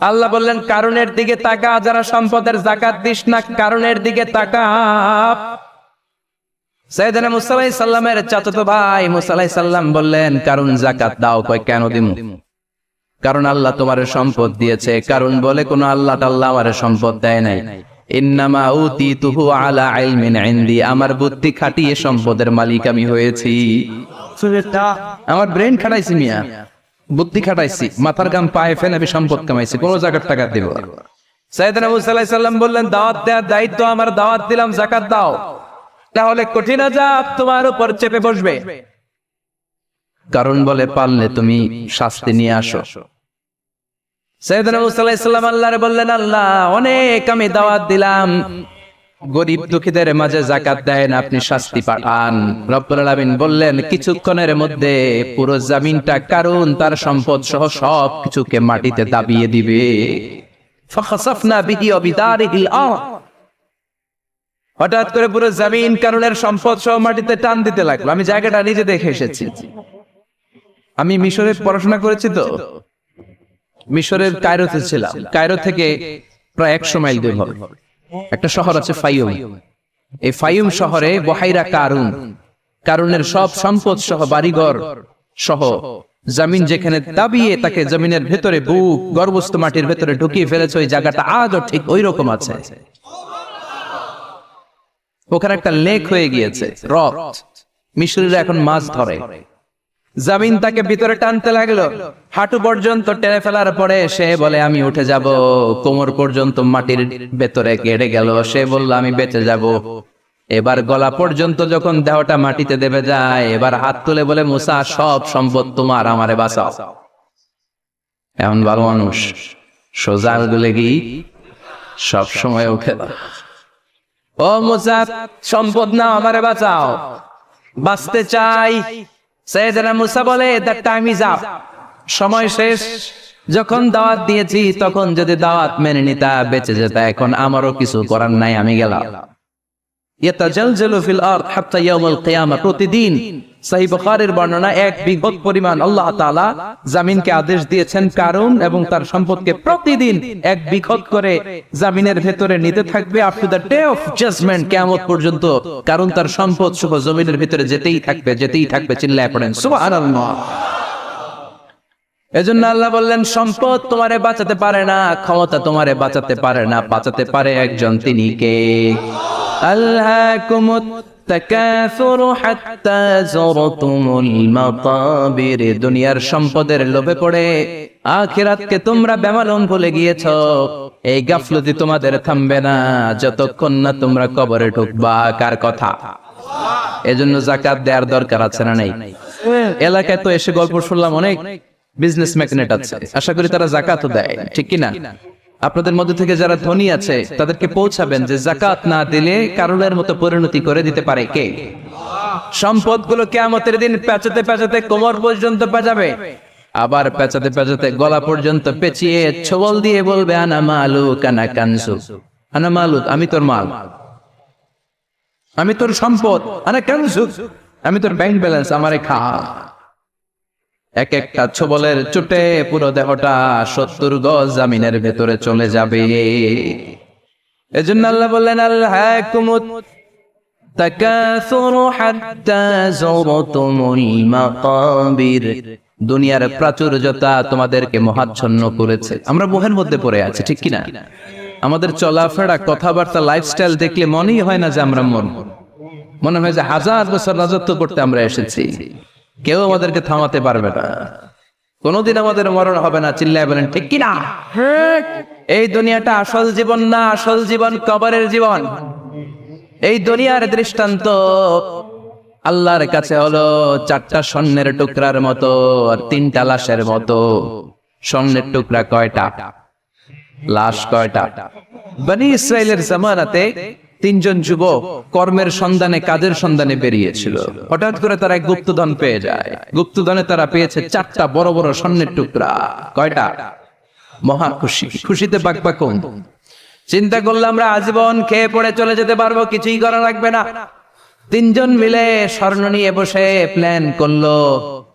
আল্লাহ বললেন কারণের দিকে তাকা, যারা সম্পদের যাকাত দিস না কারণের দিকে তাকা। সাইয়েদনা মুসা আলাইহিস সালামের চাচাতো ভাই মুসা আলাইহিস সালাম বললেন কারণ যাকাত দাও। কয় কেন দিমু? কারণ আল্লাহ তোমারে সম্পদ দিয়েছে। কারণ বলে কোন আল্লাহ তাআলা আমারে সম্পদ দেয় নাই। ইন্নামা উতিতুহু আলা ইলমিন ইনদি, আমার বুদ্ধি খাটিয়ে সম্পদের মালিক আমি হয়েছি। আমার ব্রেন খাটাইছি মিয়া, বুদ্ধি খাটাইছি, মাথার গাম পায়ে ফেলে আমি সম্পদ কামাইছি, কোন জাকাত টাকা দেব। সাইয়েদনা মুসা আলাইহিস সালাম বললেন দাওয়াত দেওয়ার দায়িত্ব আমার, দাওয়াত দিলাম, যাকাত দাও, তাহলে কঠিন আযাব তোমার উপর চেপে বসবে। কারণ বলে পারলে তুমি শাস্তি নিয়ে আসো। সাইয়েদনা মুসা আলাইহিস সালাম আল্লাহরে বললেন আল্লাহ অনেক আমি দাওয়াত দিলাম, গরিব দুঃখীদের মাঝে যাকাত দেন, আপনি শাস্তি পাঠান। রব্বুল আলামিন বললেন কিছুক্ষণের মধ্যে পুরো জমিনটা কারণ তার সম্পদ সহ সব কিছুকে মাটিতে দাবিয়ে দিবে। ফাখাসাফনা বিহি ওয়া বিদারিহিল আরদ, হঠাৎ করে পুরো জমিন কারণের সম্পদ সহ মাটিতে টান দিতে লাগলো। আমি জায়গাটা নিজে দেখে এসেছি, আমি মিশরে পড়াশোনা করেছি তো, মিশরের কায়রোতে ছিলাম। কায়রো থেকে প্রায় 100 মাইল দূর হবে একটা শহর আছে ফাইয়ুম। এই ফাইয়ুম শহরে বহাইরা কারুন, কারুনের সব সম্পদ সহ বাড়িঘর সহ জমিন যেখানে দাবিয়ে তাকে জমিনের ভেতরে বুক গর্ভস্থ মাটির ভেতরে ঢুকিয়ে ফেলেছে, ওই জায়গাটা আজও ঠিক ওই রকম আছে। ওখানে একটা লেক হয়ে গিয়েছে, হ্রদ। মিশরীরা এখন মাছ ধরে। জমিন তাকে ভিতরে টানতে লাগলো, হাঁটু পর্যন্ত টেনে ফেলার পরে সে বলে আমি উঠে যাব। কোমর পর্যন্ত মাটির ভেতরে কেটে গেল, সে বলল আমি বেঁচে যাব। এবার গলা পর্যন্ত যখন দেহটা মাটিতে দেবে যায়, এবার হাত তুলে বলে মুসা সব সম্পদ তোমার, আমারে বাঁচাও। এমন ভালো মানুষ সোজা গুলে কি সব সময় উঠে না। ও মুসা সম্পদ না, আমারে বাঁচাও, বাঁচতে চাই। সাইয়েদনা মুসা বলে দ্য টাইম ইজ আপ, সময় শেষ। যখন দাওয়াত দিয়েছি তখন যদি দাওয়াত মেনে নিতা বেঁচে যেতা, এখন আমারও কিছু করার নাই, আমি গেলাম। ইয়াতাজালজালু ফিল আরদ হাত্তা ইয়াউমুল কিয়ামা, প্রতিদিন সহিহ বুখারীর বর্ণনা 1 বিঘত পরিমাণ আল্লাহ তাআলা জমিনকে আদেশ দিয়েছেন কারণ এবং তার সম্পদকে প্রতিদিন 1 বিঘত করে জমিনের ভেতরে নিতে থাকবে up to the day of judgement, কিয়ামত পর্যন্ত। কারণ তার সম্পদ সহ জমিনের ভেতরে যেতেই থাকবে, যেতেই থাকবে। চিল্লায় পড়েন সুবহানাল্লাহ। এজন্য আল্লাহ বললেন সম্পদ তোমারে বাঁচাতে পারে না, ক্ষমতা তোমারে বাঁচাতে পারে না, বাঁচাতে পারে একজন, তিনি কে? আল্লাহকুমুত তাকাসুরু হাত্তা যুরতুমুল মাকাবির, দুনিয়ার সম্পদের লোভে পড়ে আখিরাতকে তোমরা বেমালুম ভুলে গিয়েছো। এই গাফলতি তোমাদের থামবে না যতক্ষণ না তোমরা কবরে ঢুকবা। কার কথা? এজন্য যাকাত দেওয়ার দরকার আছে না নাই? এলাকায় তো এসে গল্প শুনলাম অনেক বিজনেস ম্যাগনেট আছে, আশা করি তারা যাকাতও দেয়, ঠিক কি না? আপনাদের মধ্যে থেকে যারা ধনী আছে তাদেরকে পৌঁছাবেন যে যাকাত না দিলে কারণের মতো পরিণতি করে দিতে পারে কে? সম্পদগুলো কিয়ামতের দিন পেঁচাতে পেঁচাতে কোমর পর্যন্ত পেঁচাবে, আবার পেঁচাতে পেঁচাতে গলা পর্যন্ত পেঁচিয়ে ছোবল দিয়ে বলবে আনা মালুক আনা কানজুক, আনা মালুক, আমি তোর মাল, আমি তোর সম্পদ, আনা কানজুক, আমি তোর ব্যাংক ব্যালেন্স, আমারে খা। এক একটা ছোবলের চোটে পুরো দেহটা 70 গজ জমিনের ভেতরে চলে যাবে। এজন্য আল্লাহ বললেন আল্লাহকুমুত তাকাসুরু হাত্তা যুরতুমুল মাকাবির, দুনিয়ার প্রাচুর্যতা তোমাদেরকে মোহাচ্ছন্ন করেছে। আমরা মোহের মধ্যে পড়ে আছি, ঠিক কি না? আমাদের চলাফেরা, কথাবার্তা, লাইফস্টাইল দেখলে মনেই হয় না যে আমরা মনে হয় যে 1000 বছর রাজত্ব করতে আমরা এসেছি, কেউ আমাদেরকে থামাতে পারবে না, কোনদিন আমাদের মরণ হবে না। চিল্লায় বলেন ঠিক কি না? এই দুনিয়াটা আসল জীবন না, আসল জীবন কবরের জীবন। এই দুনিয়ার দৃষ্টান্ত আল্লাহর কাছে হলো 4টা স্বর্ণের টুকরার মতো আর 3টা লাশের মতো। স্বর্ণের টুকরা কয়টা? লাশ কয়টা? বনি ইসরাইলের জামানাতে 3 জন যুবক কর্মের সন্ধানে, কাজের সন্ধানে বেরিয়েছিল। হঠাৎ করে তারা এক গুপ্তধন পেয়ে যায়। গুপ্তধনে তারা পেয়েছে 4টা বড় বড় স্বর্ণের টুকরা। কয়টা? মহা খুশি, খুশিতে বাকবাকুম। চিন্তা করলে আমরা আজীবন খেয়ে পড়ে চলে যেতে পারবো, কিছুই করা লাগবে না। 3 জন মিলে স্বর্ণ নিয়ে বসে প্ল্যান করলো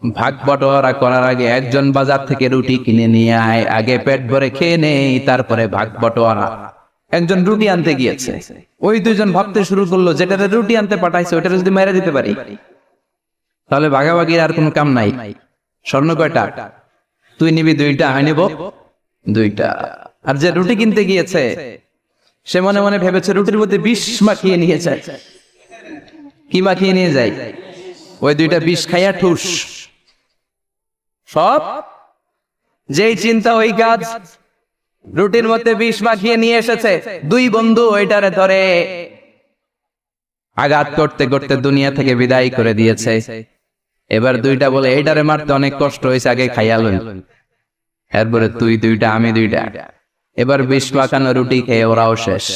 ভাগ বটোয়ারা করার আগে একজন বাজার থেকে রুটি কিনে নিয়ে আয়, আগে পেট ভরে খেয়ে নেই, তারপরে ভাগ বটোয়ারা। একজন রুটি আনতে গিয়েছে, ওই দুইজন ভাবতে শুরু করলো যেটাতে রুটি আনতে পাঠাইছে ওটা যদি মেরে দিতে পারি তাহলে ভাগাভাগির আর কোনো কাম নাই। স্বর্ণ কয়টা? তুই নিবি দুইটা, আমি নিব দুইটা। আর যে রুটি কিনতে গিয়েছে সে মনে মনে ভেবেছে রুটির মধ্যে বিষ মাখিয়ে নিয়ে যায়। কি মাখিয়ে নিয়ে যায়? ওই দুইটা বিষ খাইয়া ঠুস। সব যেই চিন্তা ওই কাজ। রুটির মধ্যে বিষ মাখিয়ে নিয়ে এসেছে, দুই বন্ধু ওইটারে ধরে আঘাত করতে করতে দুনিয়া থেকে বিদায় করে দিয়েছে। এবার দুইটা বলে এইটারে মারতে অনেক কষ্ট হয়েছে, আগে খাইয়া লই। এরপরে তুই দুইটা, আমি দুইটা। এবার বিষ মাখানো রুটি খেয়ে ওরাও শেষ।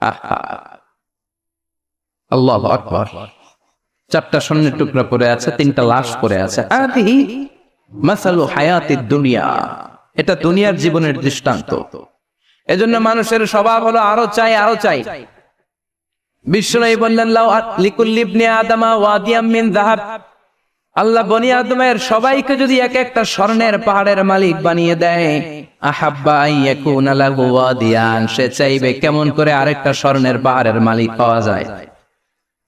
আহা, আল্লাহু আকবার। চারটা স্বর্ণের টুকরা পড়ে আছে, তিনটা লাশ পড়ে আছে। আদি মাসালু হায়াতিদ দুনিয়া, এটা দুনিয়ার জীবনের দৃষ্টান্ত। এজন্য মানুষের স্বভাব হলো আরো চাই, আরো চাই। বিশ্বনবী বললেন লাউ লিকুল্লি ইবনি আদামা ওয়াদিয়াম মিন যাহাব, আল্লাহ বনি আদমের সবাইকে যদি এক একটা স্বর্ণের পাহাড়ের মালিক বানিয়ে দেয়, আহাব্বা আইয়াকুনা লাহু ওয়াদিয়ান, সে চাইবে কেমন করে আরেকটা স্বর্ণের পাহাড়ের মালিক পাওয়া যায়।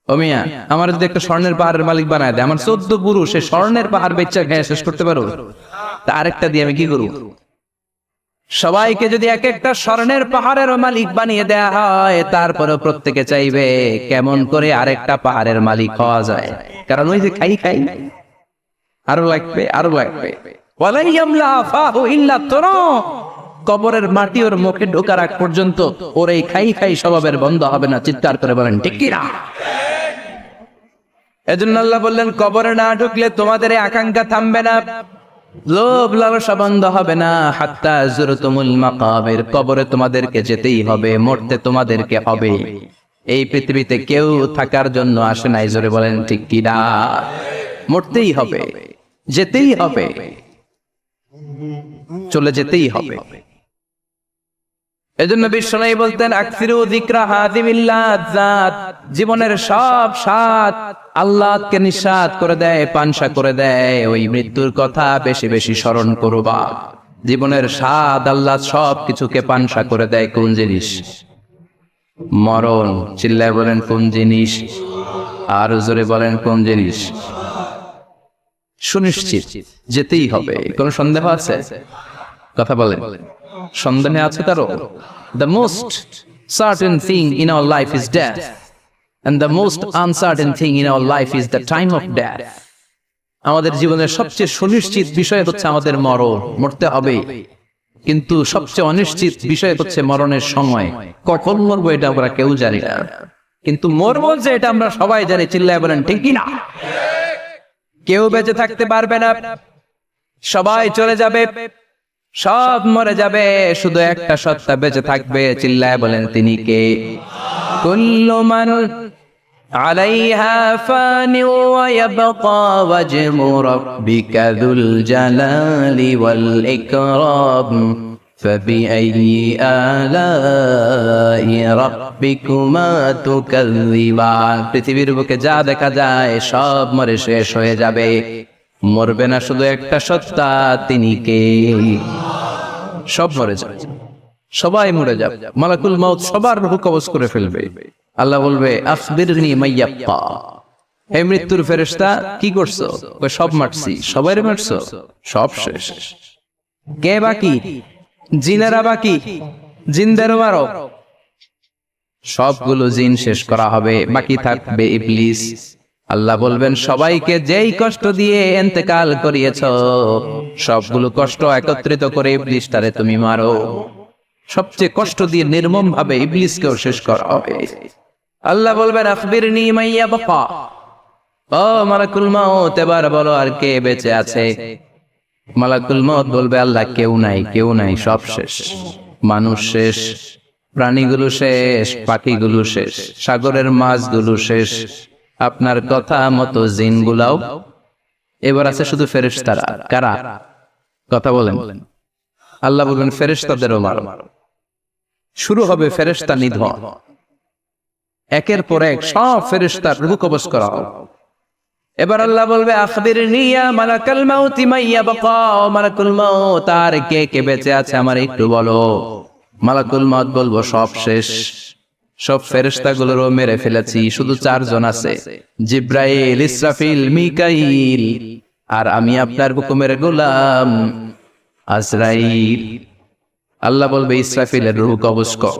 ও মিয়া, আমার যদি একটা স্বর্ণের পাহাড়ের মালিক বানায় দেয়, আমার 14 পুরুষ সে স্বর্ণের পাহাড় বেচা খেয়ে শেষ করতে পারো? তা আরেকটা দিয়ে আমি কি করব? সবাইকে যদি এক একটা স্বর্ণের পাহাড়ের মালিক বানিয়ে দেয়া হয়, তারপরেও প্রত্যেকে চাইবে কেমন করে আরেকটা পাহাড়ের মালিক হওয়া যায়। কারণ ওই যে খাই খাই আরো লাগবে, আরো লাগবে। ওয়ালাই ইয়ামলা ফাহু ইল্লা তুরা, কবরের মাটি ওর মুখে ঢোকার আগ পর্যন্ত ওর এই খাই খাই স্বভাবের বন্ধ হবে না। চিৎকার করে বলেন ঠিক কি না? এজন্য আল্লাহ বললেন কবরে না ঢুকলে তোমাদের এই আকাঙ্ক্ষা থামবে না, লোভ লালসা বন্ধ হবে না। হাত্তা যুরতুমুল মাকাবির, কবরে তোমাদেরকে যেতেই হবে, মরতে তোমাদেরকে হবে। এই পৃথিবীতে কেউ থাকার জন্য আসে নাই, জোরে বলেন ঠিক কি না? মরতেই হবে, যেতেই হবে, চলে যেতেই হবে। এজন্য বিশ্বনবী বলতেন আকসিরু যিকরা হাদিমিল লাযাত, জীবনের সব স্বাদ আল্লাহকে নিঃস্বাদ করে দেয়, পানসা করে দেয়। ওই মৃত্যুর কথা বেশি বেশি স্মরণ করবা। জীবনের স্বাদ আল্লাহ সব কিছুকে পানসা করে দেয়। কোন জিনিস? মরণ। চিল্লায় বলেন কোন জিনিস? আর জোরে বলেন কোন জিনিস? সুনিশ্চিত যেতেই হবে। কোন সন্দেহ আছে? কথা বলেন, সন্দেহে আছে কারো? The most certain thing in our life is death, and the most uncertain thing in our life is the time of death. আমাদের জীবনের সবচেয়ে সুনিশ্চিত বিষয় হচ্ছে আমাদের মরণ, মরতে হবে। কিন্তু সবচেয়ে অনিশ্চিত বিষয় হচ্ছে মরণের সময়। কখন মরবো এটা আমরা কেউ জানি না, কিন্তু মরবো যে এটা আমরা সবাই জানি। চিল্লায় বলেন ঠিক কি না? কেউ বেঁচে থাকতে পারবে না, সবাই চলে যাবে, সব মরে যাবে, শুধু একটা সত্তা বেঁচে থাকবে। চিল্লায় বলেন তিনি কে? কুল্লু মান আলাইহা ফানি ওয়া ইয়াবকা ওয়াজহু রাব্বিকা যুল জালালি ওয়াল ইকরাম ফাবিআইয়ি আলাই রাব্বিকুমা তুকাযযিবান। পৃথিবীর বুকে যা দেখা যায় সব মরে শেষ হয়ে যাবে, মরবে না শুধু একটা সত্তা, তিনি কে? সব মরে যাবে, সবাই মরে যাবে। মালাকুল মউত সবার রূহ কবজ করে ফেলবে। আল্লাহ বলবে আখবিরনি মাইয়াবকা, হে মৃত্যুর ফেরেশতা কি করছো? কই সব মারছি। সবাইরে মারছো? সব শেষ। কে বাকি? জিনেরা বাকি, জিনদেরও মারো। সবগুলো জিন শেষ করা হবে, বাকি থাকবে ইবলিস। আল্লাহ বলবেন সবাইকে যেই কষ্ট দিয়ে ইন্তেকাল করিয়েছো সবগুলো কষ্ট একত্রিত করে ইবলিসটারে তুমি মারো। সবচেয়ে কষ্ট দিয়ে নির্মম ভাবে ইবলিসকেও শেষ করা হবে। আল্লাহ বলবেন আখবিরনি মাইয়াবকা, ও মালাকুল মউত এবার বলো আর কে বেঁচে আছে? মালাকুল মউত বলবে আল্লাহ কেউ নাই, কেউ নাই, সব শেষ। মানুষ শেষ, প্রাণীগুলো শেষ, পাখিগুলো শেষ, সাগরের মাছগুলো শেষ, আপনার কথা মতো জিনগুলাও। এবার আছে শুধু ফেরেশতারা। কারা? কথা বলেন। আল্লাহ বলবেন ফেরেশতাদেরও মারো। শুরু হবে ফেরেশতা নিধন। একের পর এক সব ফেরেশতার রূহ কবজ করা হবে। এবার আল্লাহ বলবে আখবিরনি ইয়া মালাকাল মাউতি মাইয়া বাকা, মালাকুল মাউত আর কে কে বেঁচে আছে আমার একটু বলো। মালাকুল মাউত বলবো সব শেষ, সব ফেরেশতাগুলোরও মেরে ফেলেছি, শুধু 4 জন আছে, জিব্রাইল, ইসরাফিল, মিকাইল, আর আমি আপনার হুকুমের গোলাম আজরাইল। আল্লাহ বলবে ইসরাফিলের রূহ কবজ কর।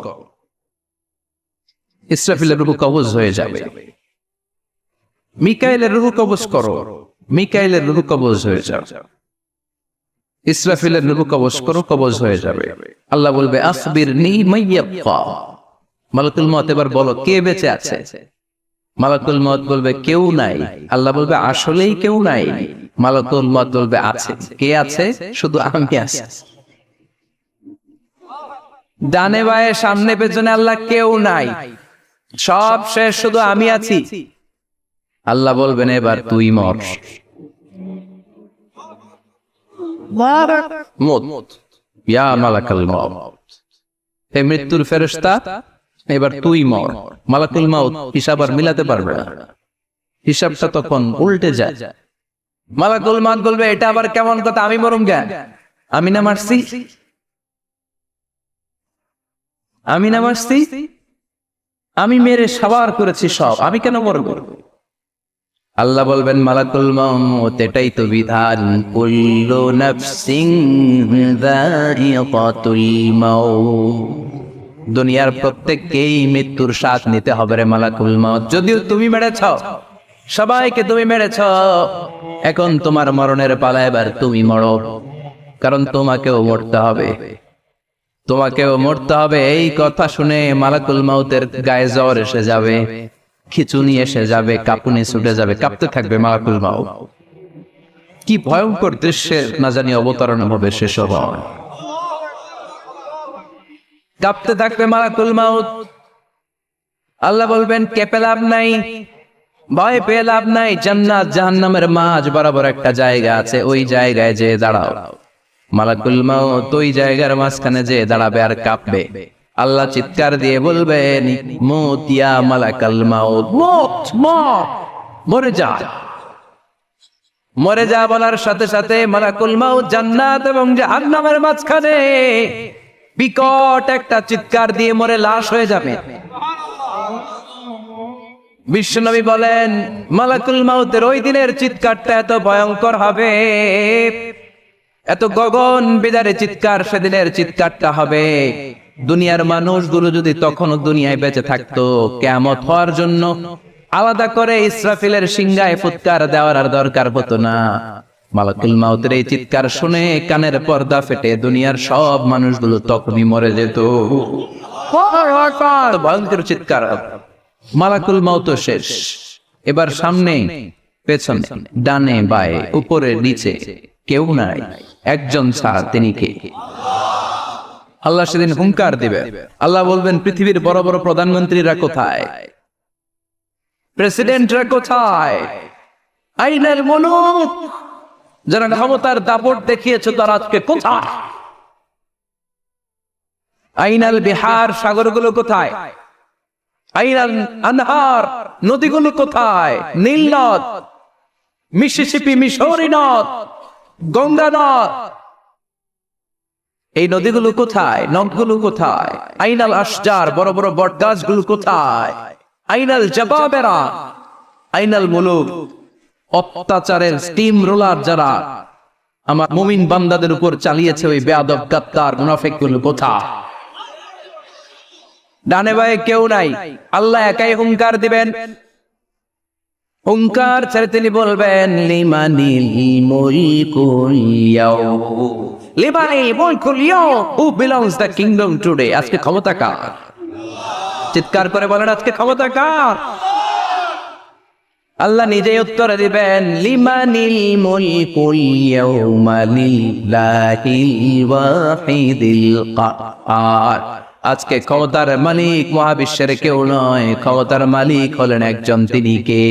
ইসরাফিলের রূহ কবজ হয়ে যাবে। মিকাইলের রূহ কবজ করো, মিকাইলের রূহ কবজ হয়ে যাবে। ইসরাফিলের রূহ কবজ করো, কবজ হয়ে যাবে। আল্লাহ বলবে আখবিরনি মাইয়াবকা, মালাকুল মউত এবার বলো কে বেঁচে আছে। মালাকুল মউত বলবে কেউ নাই। আল্লাহ বলবে আসলেই কেউ নাই। মালাকুল মউত বলবে আছে। কে আছে? শুধু আমি আছি। ডানে বায়ে সামনে পেছনে আল্লাহ কেউ নাই, সব শেষ, শুধু আমি আছি। আল্লাহ বলবেন এবার তুই মর। মত ইয়া মালাকুল মউত, হে মৃত্যুর ফেরেশতা, এবার তুই মর। মালাকুল মউত হিসাব আর মিলাতে পারবে না, হিসাবটা তখন উল্টে যায়। মালাকুল মউত বলবে এটা আবার কেমন কথা, আমি মরুম কেন? আমি না মারছি, আমি না মারছি, আমি মেরে সাবার করেছি সব, আমি কেন মরব? আল্লাহ বলবেন মালাকুল মউত এটাই তো বিধান, কুল্লু নাফসিন যায়িকাতুল মাউত, দুনিয়ার প্রত্যেককেই মৃত্যুর স্বাদ নিতে হবে রে মালাকুল মউত। যদিও তুমি মেরেছ, সবাইকে তুমি মেরেছ, এখন তোমার মরণের পালা, এবার তুমি মরো, কারণ তোমাকেও মরতে হবে, তোমাকেও মরতে হবে। এই কথা শুনে মালাকুল মউতের গায়ে জ্বর এসে যাবে, খিঁচুনি এসে যাবে, কাঁপুনি ছুটে যাবে, কাঁপতে থাকবে মালাকুল মউত। কি ভয়ঙ্কর দৃশ্যের না জানি অবতারণ হবে শেষ হবে, কাঁপতে থাকবে মালাকুল মউত। আল্লাহ বলবেন কেঁপে লাভ নাই, ভয় পেয়ে লাভ নাই, জান্নাত জাহান্নামের মাঝ বরাবর একটা জায়গা আছে, ওই জায়গায় যে দাঁড়াও। মালাকুল মউত ওই জায়গার মাঝখানে যে দাঁড়াবে আর কাঁপবে। আল্লাহ চিৎকার দিয়ে বলবেন মুত ইয়া মালাকুল মউত, মুত, মর, মরে যা, মরে যা। বলার সাথে সাথে মালাকুল মউত জান্নাত এবং জাহান্নামের মাঝখানে বিকট একটা চিৎকার দিয়ে মরে লাশ হয়ে যাবে। বিশ্বনবী বলেন মালাকুল মউতের ওই দিনের চিৎকারটা এত ভয়ঙ্কর হবে, এত গগন বিদারে চিৎকার সেদিনের চিৎকারটা হবে। দুনিয়ার মানুষগুলো যদি তখনও দুনিয়ায় বেঁচে থাকতো, কিয়ামত হওয়ার জন্য আলাদা করে ইসরাফিলের সিংহায় ফুৎকার দেওয়ার আর দরকার হতো না। মালাকুল মউতের এই চিৎকার শুনে কানের পর্দা ফেটে দুনিয়ার সব মানুষগুলো তখনই মরে যেত। ভয়ঙ্কর চিৎকার। মালাকুল মউত শেষ, এবার সামনে পেছনে ডানে বায়ে উপরে নিচে কেউ নাই, একজন ছাড়া, তিনি কে? আল্লাহ সেদিন হুঙ্কার দিবে। আল্লাহ বলবেন পৃথিবীর বড় বড় প্রধানমন্ত্রীরা কোথায়, প্রেসিডেন্টরা কোথায়, আইনের মুলুক যারা ক্ষমতার দাপট দেখিয়েছে তারা আজকে কোথায়? আইনাল বিহার, সাগরগুলো কোথায়? আইনাল আনহার, নদীগুলো কোথায়? নীল নদ, মিসিসিপি, মিসৌরি নদ, গঙ্গা নদ, এই নদীগুলো কোথায়? নদগুলো কোথায়? আইনাল আশজার, বড় বড় বট গাছগুলো কোথায়? আইনাল জাবাবেরা, আইনাল মুলুক, অত্যাচারের স্টিম রোলার যারা আমার মুমিন বান্দাদের উপর চালিয়েছে, ওই বেয়াদব গাদ্দার মুনাফিকগুলো কোথায়? ডানে বায়ে কেউ নাই, আল্লাহ একাই হুঙ্কার দিবেন। হুঙ্কার ছেড়ে তিনি বলবেন লিমানিল মুলকুল ইয়াউম, লিমানিল মুলকুল ইয়াউম, who belongs the kingdom today, আজকে ক্ষমতা কার? চিৎকার করে বলেন আজকে ক্ষমতা কার? আল্লাহ নিজেই উত্তর দিবেন লিমানিল মুলকুল ইয়াউমা লিল্লাহিল ওয়াহিদিল কাহ্হার, আজকে ক্ষমতার মালিক মহাবিশ্বের কেউ নয়, ক্ষমতার মালিক হলেন একজন, তিনি কে?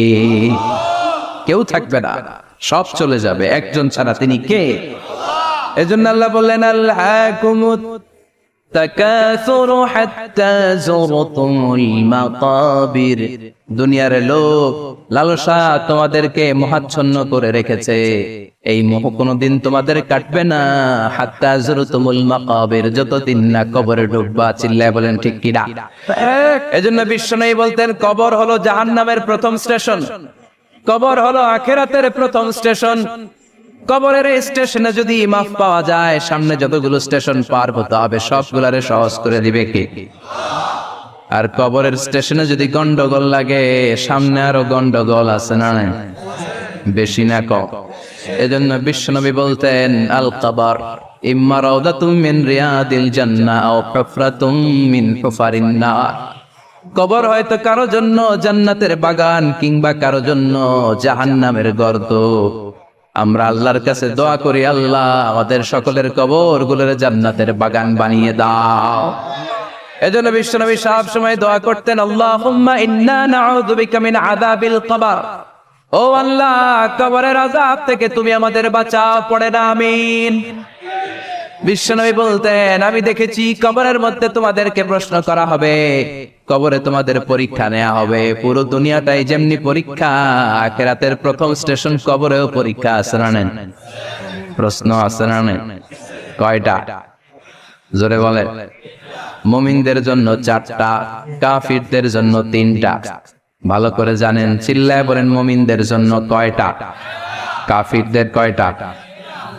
কেউ থাকবে না, সব চলে যাবে, একজন ছাড়া, তিনি কে? এজন্য আল্লাহ বললেন আল্লাহকুমুত তাকাসুরু হাত্তা যুরতুমুল মাকাবির। দুনিয়ার লোভ লালসা তোমাদেরকে মোহাচ্ছন্ন করে রেখেছে, এই মোহ কোনদিন তোমাদের কাটবে না। হাত্তা যুরতুমুল মাকাবির, যতদিন না কবরে ঢুকবা। চিল্লায় বলেন ঠিক কিনা? এজন্য বিশ্বনবী বলতেন কবর হলো জাহান্নামের প্রথম স্টেশন, কবর হলো আখিরাতের প্রথম স্টেশন। কবরের স্টেশনে যদি মাফ পাওয়া যায়, সামনে যতগুলো স্টেশন পার হতে হবে সবগুলারে সহজ করে দিবে কে? আর কবরের স্টেশনে যদি গন্ডগোল লাগে, সামনে আরো গন্ডগোল আছে না নাই? বেশি না কম? এজন্য বিশ্বনবী বলতেন আল কবর ইম্মা রাউদাতুম মিন রিয়াদিল জান্নাহ আও হুফরাতুম মিন হুফারিন নার। কবর হয়তো কারো জন্য জান্নাতের বাগান, কিংবা কারো জন্য জাহান্নামের গর্ত। আমরা আল্লাহর কাছে দোয়া করি, আল্লাহ আমাদের সকলের কবর গুলোর জান্নাতের বাগান বানিয়ে দাও। এজন্য বিশ্বনবী সব সময় দোয়া করতেন, আল্লাহুম্মা ইন্না নাউযু বিকা মিন আযাবিল কবর। ও আল্লাহ, কবরের আযাব থেকে তুমি আমাদের বাঁচাও। পড়ে না আমিন। বিশ্বনবী বলতেন, আমি দেখেছি কবরের মধ্যে তোমাদেরকে প্রশ্ন করা হবে, কবরে তোমাদের পরীক্ষা নেওয়া হবে। পুরো দুনিয়াটাই যেমনি পরীক্ষা, আখিরাতের প্রথম স্টেশন কবরেও পরীক্ষা আছে না নেই? প্রশ্ন আছে না নেই? কয়টা? জোরে বলে। মুমিনদের জন্য 4টা, কাফিরদের জন্য 3টা। ভালো করে জানেন, চিল্লায় বলেন মুমিনদের জন্য কয়টা, কাফিরদের কয়টা?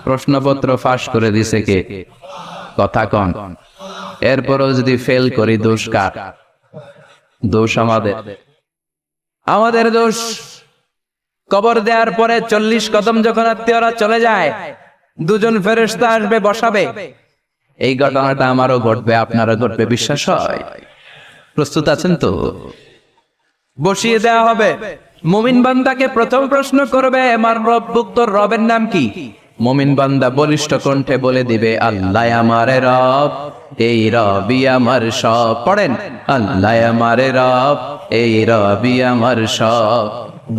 প্রশ্নপত্র ফাঁস করে দিছে কে? কথা কন। এরপরও যদি ফেল করি, দোষ কার? দোষ আমাদের, আমাদের দোষ। কবর দেওয়ার পরে 40 কদম যখন আত্মীয়রা চলে যায়, 2জন ফেরেশতা আসবে, বসাবে। এই ঘটনাটা আমারও ঘটবে, আপনারও ঘটবে, বিশ্বাস হয়? প্রস্তুত আছেন তো? বসিয়ে দেওয়া হবে। মুমিন বান্দাকে প্রথম প্রশ্ন করবে, আমার রব্বুক, তোর রবের নাম কি? মুমিন বান্দা বলিষ্ঠ কণ্ঠে বলে দিবে, আল্লাহ আমার রব, এই রবি আমার সব। পড়েন, আল্লাহ আমার রব, এই রবি আমার সব।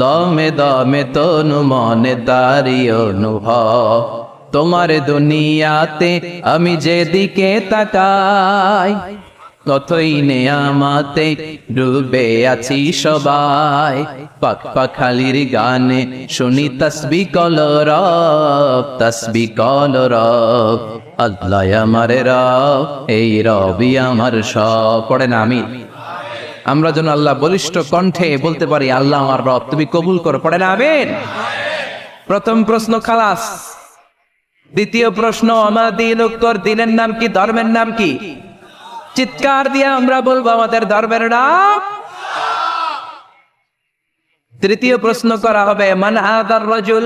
দমে দমে তনু মনে তারি অনুভব, তোমার দুনিয়াতে আমি যেদিকে তাকাই, ততই নেয়ামাতে ডুবে আছি সবাই। পাক পাখালির গানে শুনি তাসবিহ কলরব, তাসবিহ কলরব। আল্লাহ আমার রব, এই রবি আমার সব। পড়েন আমিন। আমরা যেন আল্লাহ বলিষ্ঠ কণ্ঠে বলতে পারি, আল্লাহ আমার রব, তুমি কবুল করো। পড়েন আমিন। প্রথম প্রশ্ন খালাস। দ্বিতীয় প্রশ্ন, আমার দিন উত্তর, দিনের নাম কি, ধর্মের নাম কি? চিৎকার দিয়ে আমরা বলবো আমাদের ধর্মের নাম। তৃতীয় প্রশ্ন করা হবে, মান হাদার রাজুল,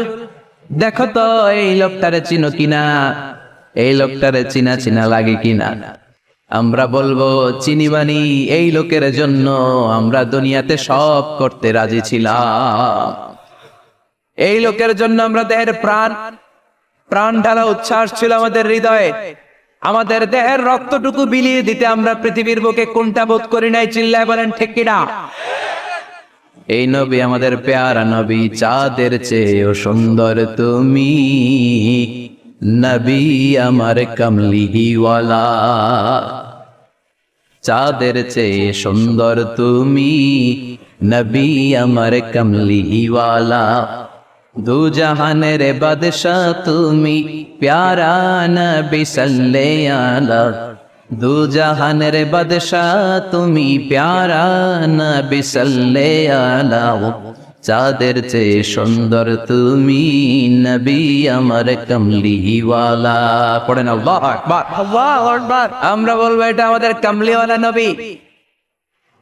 দেখো তো এই লোকটারে চিনো কিনা, এই লোকটারে চিনা চিনা লাগে কিনা। আমরা বলবো চিনিবানি, এই লোকের জন্য আমরা দুনিয়াতে সব করতে রাজি ছিলাম। এই লোকের জন্য আমরা দেহের প্রাণ ঢালা উচ্ছ্বাস ছিল আমাদের হৃদয়ে। আমাদের দেহের রক্তটুকু বিলিয়ে দিতে আমরা পৃথিবীর বুকে কোনটা বোধ করি নাই? চিল্লায় বলেন ঠিক কিনা? এই নবী আমাদের পেয়ারা নবী, চাঁদের চেয়েও সুন্দর তুমি, নবী আমার কমলিওয়ালা। চাঁদের চেয়ে সুন্দর তুমি, নবী আমার কমলিওয়ালা। দু জাহানের বাদশাহ তুমি, প্যারা নবী সাল্লাল্লাহু আলাইহি। দু জাহানের বাদশাহ তুমি, প্যারা নবী সাল্লাল্লাহু আলাইহি। চাঁদের চেয়ে সুন্দর তুমি, নবী আমার কমলিওয়ালা। পড়েন আল্লাহু আকবার, আল্লাহু আকবার। আমরা বলবো এটা আমাদের কমলিওয়ালা নবী।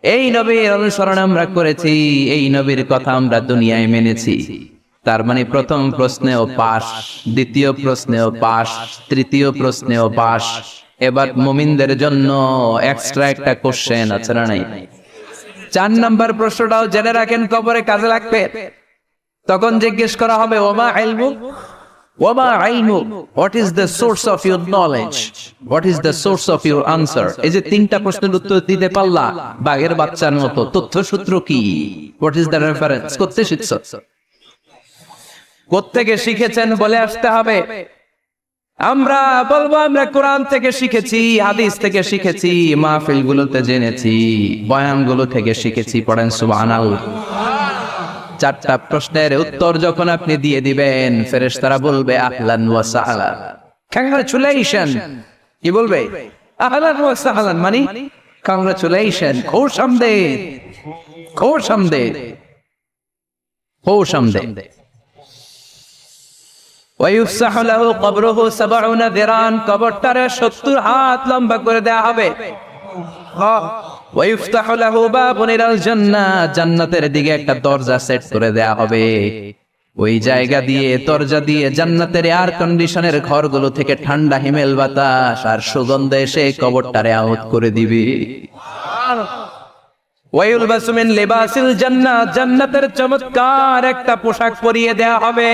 এই নবীর অনুসরণ আমরা করেছি, এই নবীর কথা আমরা দুনিয়ায় মেনেছি। তার মানে প্রথম প্রশ্নেও পাস, দ্বিতীয় প্রশ্নেও পাস, তৃতীয় প্রশ্নেও পাস। এবার মুমিনদের জন্য এক্সট্রা একটা কোশ্চেন আছে না নাই? 4 নাম্বার প্রশ্নটাও জেনে রাখেন, কবরে কাজে লাগবে। তখন জিজ্ঞেস করা হবে, ওমা ইলমু, ওমা ইলমু, what is the source of your knowledge, what is the source of your answer. এই যে 3টা প্রশ্নের উত্তর দিতে পারলা বাঘের বাচ্চার মতো, তথ্যসূত্র কি? What is the reference? করতে শিখছ, কোত্থেকে শিখেছেন বলে আসতে হবে। আমরা বলবো আমরা কোরআন থেকে শিখেছি, হাদিস থেকে শিখেছি, মাহফিল গুলোতে জেনেছি, বয়ানগুলো থেকে শিখেছি। পড়েন সুবহানাল্লাহ। চারটা প্রশ্নের উত্তর যখন আপনি দিয়ে দিবেন, ফেরেশতারা বলবে আহলান ওয়া সাহলান, কংগ্রাচুলেশন। কি বলবে? আহলান ওয়া সাহলান মানে কংগ্রাচুলেশন, খুশামদেদ, খুশামদেদ, খুশামদেদ। ويفسح له قبره 70 ذراعا, কবরটারে 70 হাত লম্বা করে দেয়া হবে। ويفتح له باب الى الجنه, জান্নাতের দিকে একটা দরজা সেট করে দেয়া হবে। ওই জায়গা দিয়ে, দরজা দিয়ে জান্নাতের এয়ার কন্ডিশনের ঘরগুলো থেকে ঠান্ডা হিমেল বাতাস আর সুগন্ধ এসে কবরটারে আহত করে দিবে। ওয়ায়ুলবাসু মিন লিবাসিল জান্নাহ, জান্নাতের চমৎকার একটা পোশাক পরিয়ে দেয়া হবে।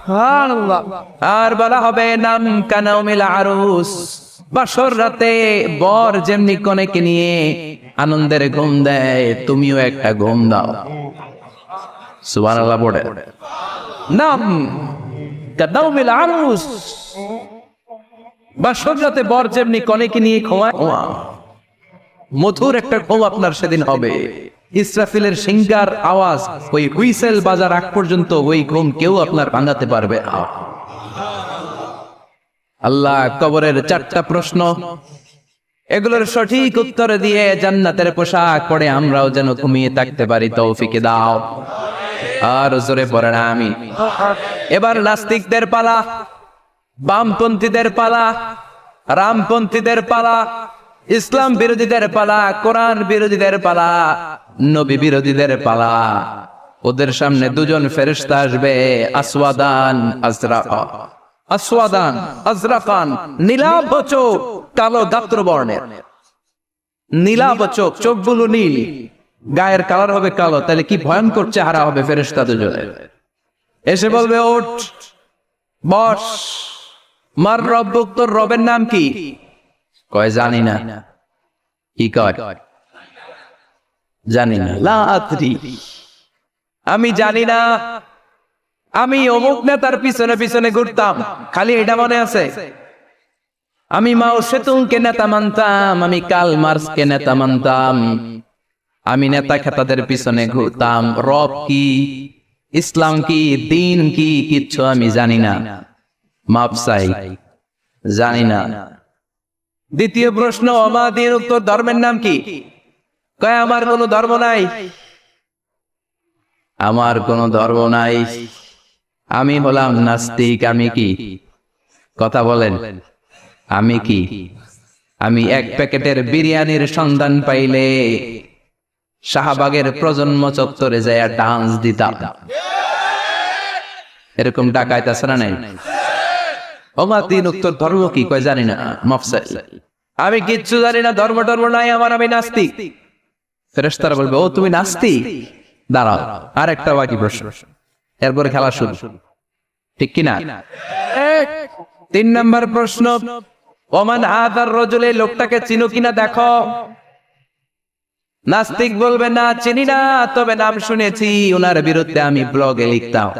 সুবহানাল্লাহ। আর বলা হবে নাম কানাউমিল আরুস, বাসর রাতে বর যেমনি কনেকে নিয়ে আনন্দের ঘুম দেয়, তুমিও একটা ঘুম দাও। সুবহানাল্লাহ পড়ে। নাম কানাউমিল আরুস, বাসর রাতে বর যেমনি কনেকে নিয়ে ঘুমায়, মধুর একটা ঘুম আপনার সেদিন হবে। ইসরাফিলের সিংগার আওয়াজ, ওই হুইসেল বাজার আগ পর্যন্ত ওই ঘুম কেউ আপনার ভাঙাতে পারবে না। আল্লাহ কবরের চারটা প্রশ্ন, এগুলোর সঠিক উত্তর দিয়ে জান্নাতের পোশাক পরে আমরাও যেন ঘুমিয়ে থাকতে পারি, তৌফিক দাও। আর জোরে পড়ে না আমি। এবার নাস্তিকদের পালা, বামপন্থীদের পালা, রামপন্থীদের পালা, ইসলাম বিরোধীদের পালা, কোরআন বিরোধীদের পালা, নবী বিরোধীদের পালা। ওদের সামনে দুজন ফেরেশতা আসবে, আসওয়াদান আজরাকা, আসওয়াদান আজরাকান, নীলাভ চোখ, কালো গাত্র বর্ণের। নীলাভ চোখ, চোখগুলো নীল, গায়ের কালার হবে কালো, তাহলে কি ভয়ঙ্কর চেহারা হবে ফেরেশতা দুজনের। এসে বলবে ওঠ, বস, মার রব্বুক, তোর রবের নাম কি? কয় জানি না। কি কয়? জানি না। লা আদরি, আমি জানি না। আমি অমুক নেতার পিছনে পিছনে ঘুরতাম, খালি এটা মনে আছে। আমি মাও সেতুংকে নেতা মানতাম, আমি কার্ল মার্কসকে নেতা মানতাম, আমি নেতা খেতাদের পিছনে ঘুরতাম। রব কি, ইসলাম কি, দিন কি, কিচ্ছু আমি জানি না। মাপ চাই, জানি না। দ্বিতীয় প্রশ্ন, অমাদিন, উত্তর ধর্মের নাম কি? কয় আমার কোনো ধর্ম নাই, আমার কোনো ধর্ম নাই, আমি হলাম নাস্তিক। আমি কি? কথা বলেন, আমি কি? আমি এক প্যাকেটের বিরিয়ানির সন্ধান পাইলে শাহবাগের প্রজন্ম চত্বরে যায় ডান্স দিতাম। এরকম ডাকাইত আছে না নাই? অমাদিন, উত্তর ধর্ম কি? কয় জানি না। মাফসাইল, আমি কিচ্ছু জানি না, ধর্ম টর্ম নাই আমার, আমি নাস্তিক। ফেরেশতারা বলবে ও তুমি নাস্তিক, দাঁড়াও আর একটা বাকি প্রশ্ন, এরপরে খেলা শুরু, ঠিক কিনা? 3 নম্বর প্রশ্ন, ওমান হাদার রাজুল, এই লোকটাকে চিনো কিনা দেখো। নাস্তিক বলবে না চিনি না, তবে নাম শুনেছি, ওনার বিরুদ্ধে আমি ব্লগে লিখতাম।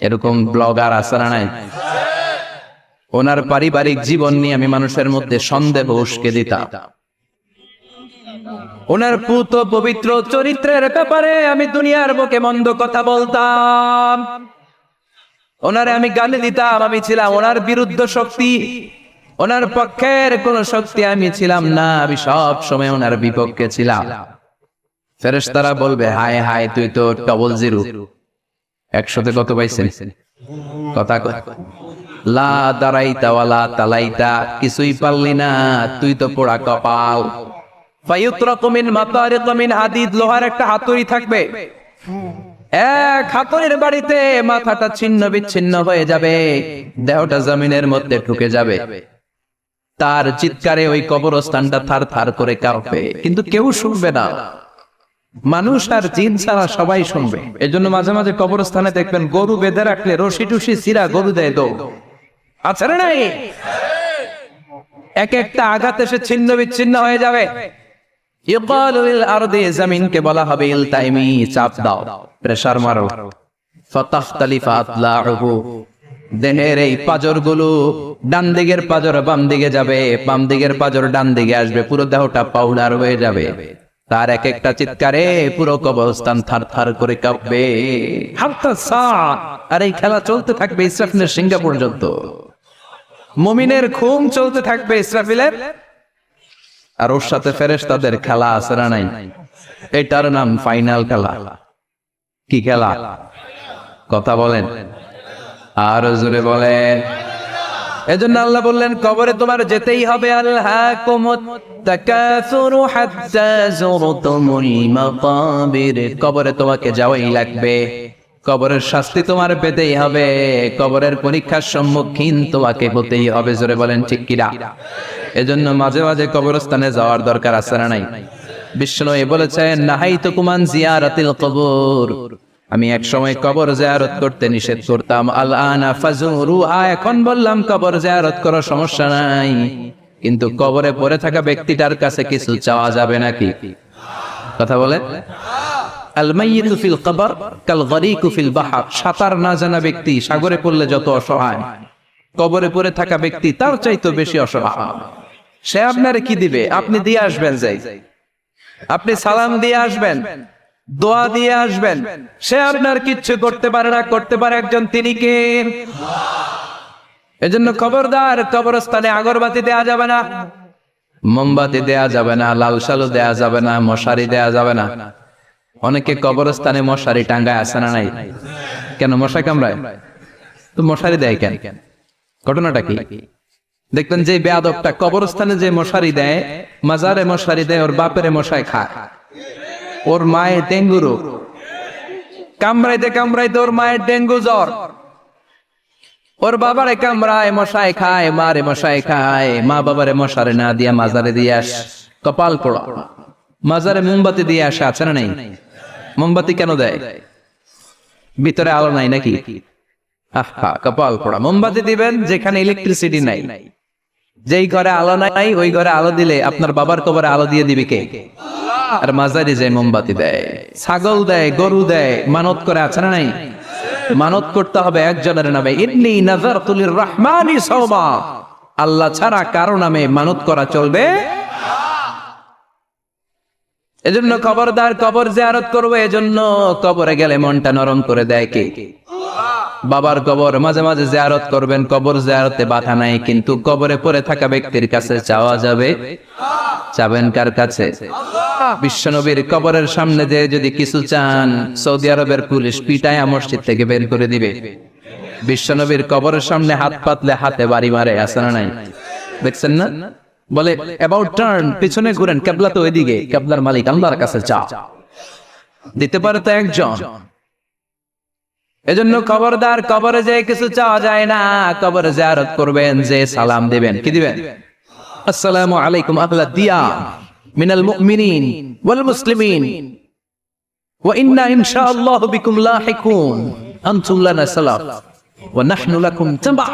এরকম ব্লগার আছে না নাই? ওনার পারিবারিক জীবন নিয়ে আমি মানুষের মধ্যে সন্দেহ উস্কে দিতাম। ওনার পুত পবিত্র চরিত্রের ব্যাপারে আমি দুনিয়ার বুকে মন্দ কথা বলতাম। ওনারে আমি গালি দিতাম, আমি ছিলাম ওনার বিরুদ্ধ শক্তি, ওনার পক্ষের কোন শক্তি আমি ছিলাম না, আমি সব সময় ওনার বিপক্ষে ছিলাম। ফেরেশতারা বলবে হায় হায়, তুই তো ডবল জিরো, 100-তে কত পাইছেন? কথা কয়, লা দারাইতা ওয়ালা তালাইতা, কিছুই পারলি না, তুই তো পোড়া কপাল। ফায়ুতরাকু মিন মাতারিক মিন হাদিদ, লোহার একটা হাতুড়ি থাকবে, এক হাতুড়ির বাড়িতে মাথাটা ছিন্ন বিচ্ছিন্ন হয়ে যাবে, দেহটা জমিনের মধ্যে ঢুকে যাবে। তার চিৎকারে ওই কবরস্থানটা থার থার করে কাঁপবে, কিন্তু কেউ শুনবে না। মানুষ আর জিন ছাড়া সবাই শুনবে। এজন্য মাঝে মাঝে কবরস্থানে দেখবেন গরু বেঁধে রাখলে রশি টুসি ছিঁড়া গরু দেয় দৌড়, আছে না নাই? এক একটা আঘাত এসে ছিন্ন বিচ্ছিন্ন হয়ে যাবে। ইউকালু লিল আরদি, জমিনকে বলা হবে ইলতাইমি, চাপ দাও, প্রেসার মারো। ফাতাখতালিফা আতলাউহু, দেহের এই পাঁজরগুলো ডান দিকের পাঁজর বাম দিকে যাবে, বাম দিকের পাঁজর ডান দিকে আসবে, পুরো দেহটা পাউডার হয়ে যাবে। তার এক একটা চিৎকারে পুরো কবরস্থান থার থার করে কাঁপবে। আর এই খেলা চলতে থাকবে ইসরাফিলের সিংহা পর্যন্ত। মুমিনের ঘুম চলতে থাকবে ইসরাফিলের, আর ওর সাথে ফেরেশতাদের খেলা আছে না নাই? এটার নাম ফাইনাল খেলা। কি খেলা? কথা বলেন, আর জোরে বলেন। এজন্য আল্লাহ বললেন কবরে তোমার যেতেই হবে। আলহাকুমুত তাকাসুরু হাত্তা যুরতুমুল মাকাবির, কবরে তোমাকে যাওয়াই লাগবে। কবরের শাস্তি তোমার পেতেই হবে, কবরের পরীক্ষার সম্মুখীন তোমাকে হতেই হবে। জোরে বলেন ঠিক কিনা? এজন্য মাঝে মাঝে কবরস্থানে যাওয়ার দরকার আছে না নাই? বিষ্ণু বলেছেন নাহাইতুকুম আন জিয়ারাতিল কবর, আমি এক সময় কবর জিয়ারত করতে নিষেধ করতাম। আলআনা ফাজুরুহা, এখন বললাম কবর জিয়ারত করার সমস্যা নাই, কিন্তু কবরে পড়ে থাকা ব্যক্তিটার কাছে কিছু চাওয়া যাবে নাকি? কথা বলে। আল মাইয়িতু ফিল কবর কাল গরিকু ফিল বাহর, সাঁতার না জানা ব্যক্তি সাগরে পড়লে যত অসহায়, কবরে পড়ে থাকা ব্যক্তি তার চাইতে বেশি অসহায়। সে আপনারে কি দিবে? আপনি দিয়ে আসবেন, যাই আপনি সালাম দিয়ে আসবেন, দোয়া দিয়ে আসবেন, সে আপনার কিচ্ছু করতে পারে না। করতে পারে একজন, তিনি কে? এজন্য খবরদার, কবরস্থানে আগরবাতি দেয়া যাবে না, মোমবাতি দেয়া যাবে না, লাল সালু দেয়া যাবে না, মশারি দেয়া যাবে না। অনেকে কবরস্থানে মশারি টাঙ্গায় আছে না নাই? কেন? মশা কামড়ায় তো মশারি দেয় কেন? ঘটনাটা কি? দেখবেন যে বেয়াদবটা কবরস্থানে যে মশারি দেয়, মাজারে মশারি দেয়, ওর বাপের মশাই খায়, ওর মায়ের ডেঙ্গু রোগ, কামড়াইতে কামড়াইতে ওর মায়ের ডেঙ্গু জ্বর, ওর বাবারে কামড়ায়, মশাই খায়, মারে মশাই খায়, মা বাবারে মশারে না দিয়া মাজারে দিয়ে আস, কপাল পোড়া। মাজারে মোমবাতি দিয়ে আসে, আছে না নাই? মোমবাতি কেন দেয়? ভিতরে আলো নাই নাকি? আহা, কপাল পোড়া। মোমবাতি দিবেন যেখানে ইলেকট্রিসিটি নাই, যেই ঘরে আলো নাই ওই ঘরে আলো দিলে আপনার বাবার কবরে আলো দিয়ে দিবে কে? আর মাজারে যে মোমবাতি দেয়, ছাগল দেয়, গরু দেয়, মানত করে, আছে না নাই? মানত করতে হবে একজনের নামে, ইন্নী নাযারতু লিররহমানি সাওমা, আল্লাহ ছাড়া কারো নামে মানত করা চলবে। এজন্য খবরদার, কবর জিয়ারত করবে। এজন্য কবরে গেলে মনটা নরম করে দেয় কে? বাবার কবর মাঝে মাঝে জিয়ারত করবেন, কবর জিয়ারতে বাধা নাই, কিন্তু কবরে পড়ে থাকা ব্যক্তির কাছে চাওয়া যাবে। চাবেন কার কাছে? বিশ্বনবীর কবরের সামনে দিয়ে যদি কিছু চান, সৌদি আরবের পুলিশ পিটায়া মসজিদ থেকে বের করে দিবে। বিশ্বনবীর কবরের সামনে হাত পাতলে হাতে বাড়ি মারে, আছে না নাই? দেখছেন না? বলে অ্যাবাউট টার্ন, পিছনে ঘুরেন, কিবলা তো ওইদিকে, কিবলার মালিক আল্লাহর কাছে চাও। দিতে পারে তো একজন। এজন্য খবরদার, কবরে যে কিছু চাওয়া যায় না। কবরে জিয়ারত করবেন, যে সালাম দিবেন, কি দিবেন? আসসালামু আলাইকুম আহলা দিয়ার মিনাল মুমিনিন ওয়াল মুসলিমিন ওয়া ইন্না ইনশাআল্লাহু বিকুম লাহিকুন আনতুম লানা সালাম ওয়া নাহনু লাকুম তাবা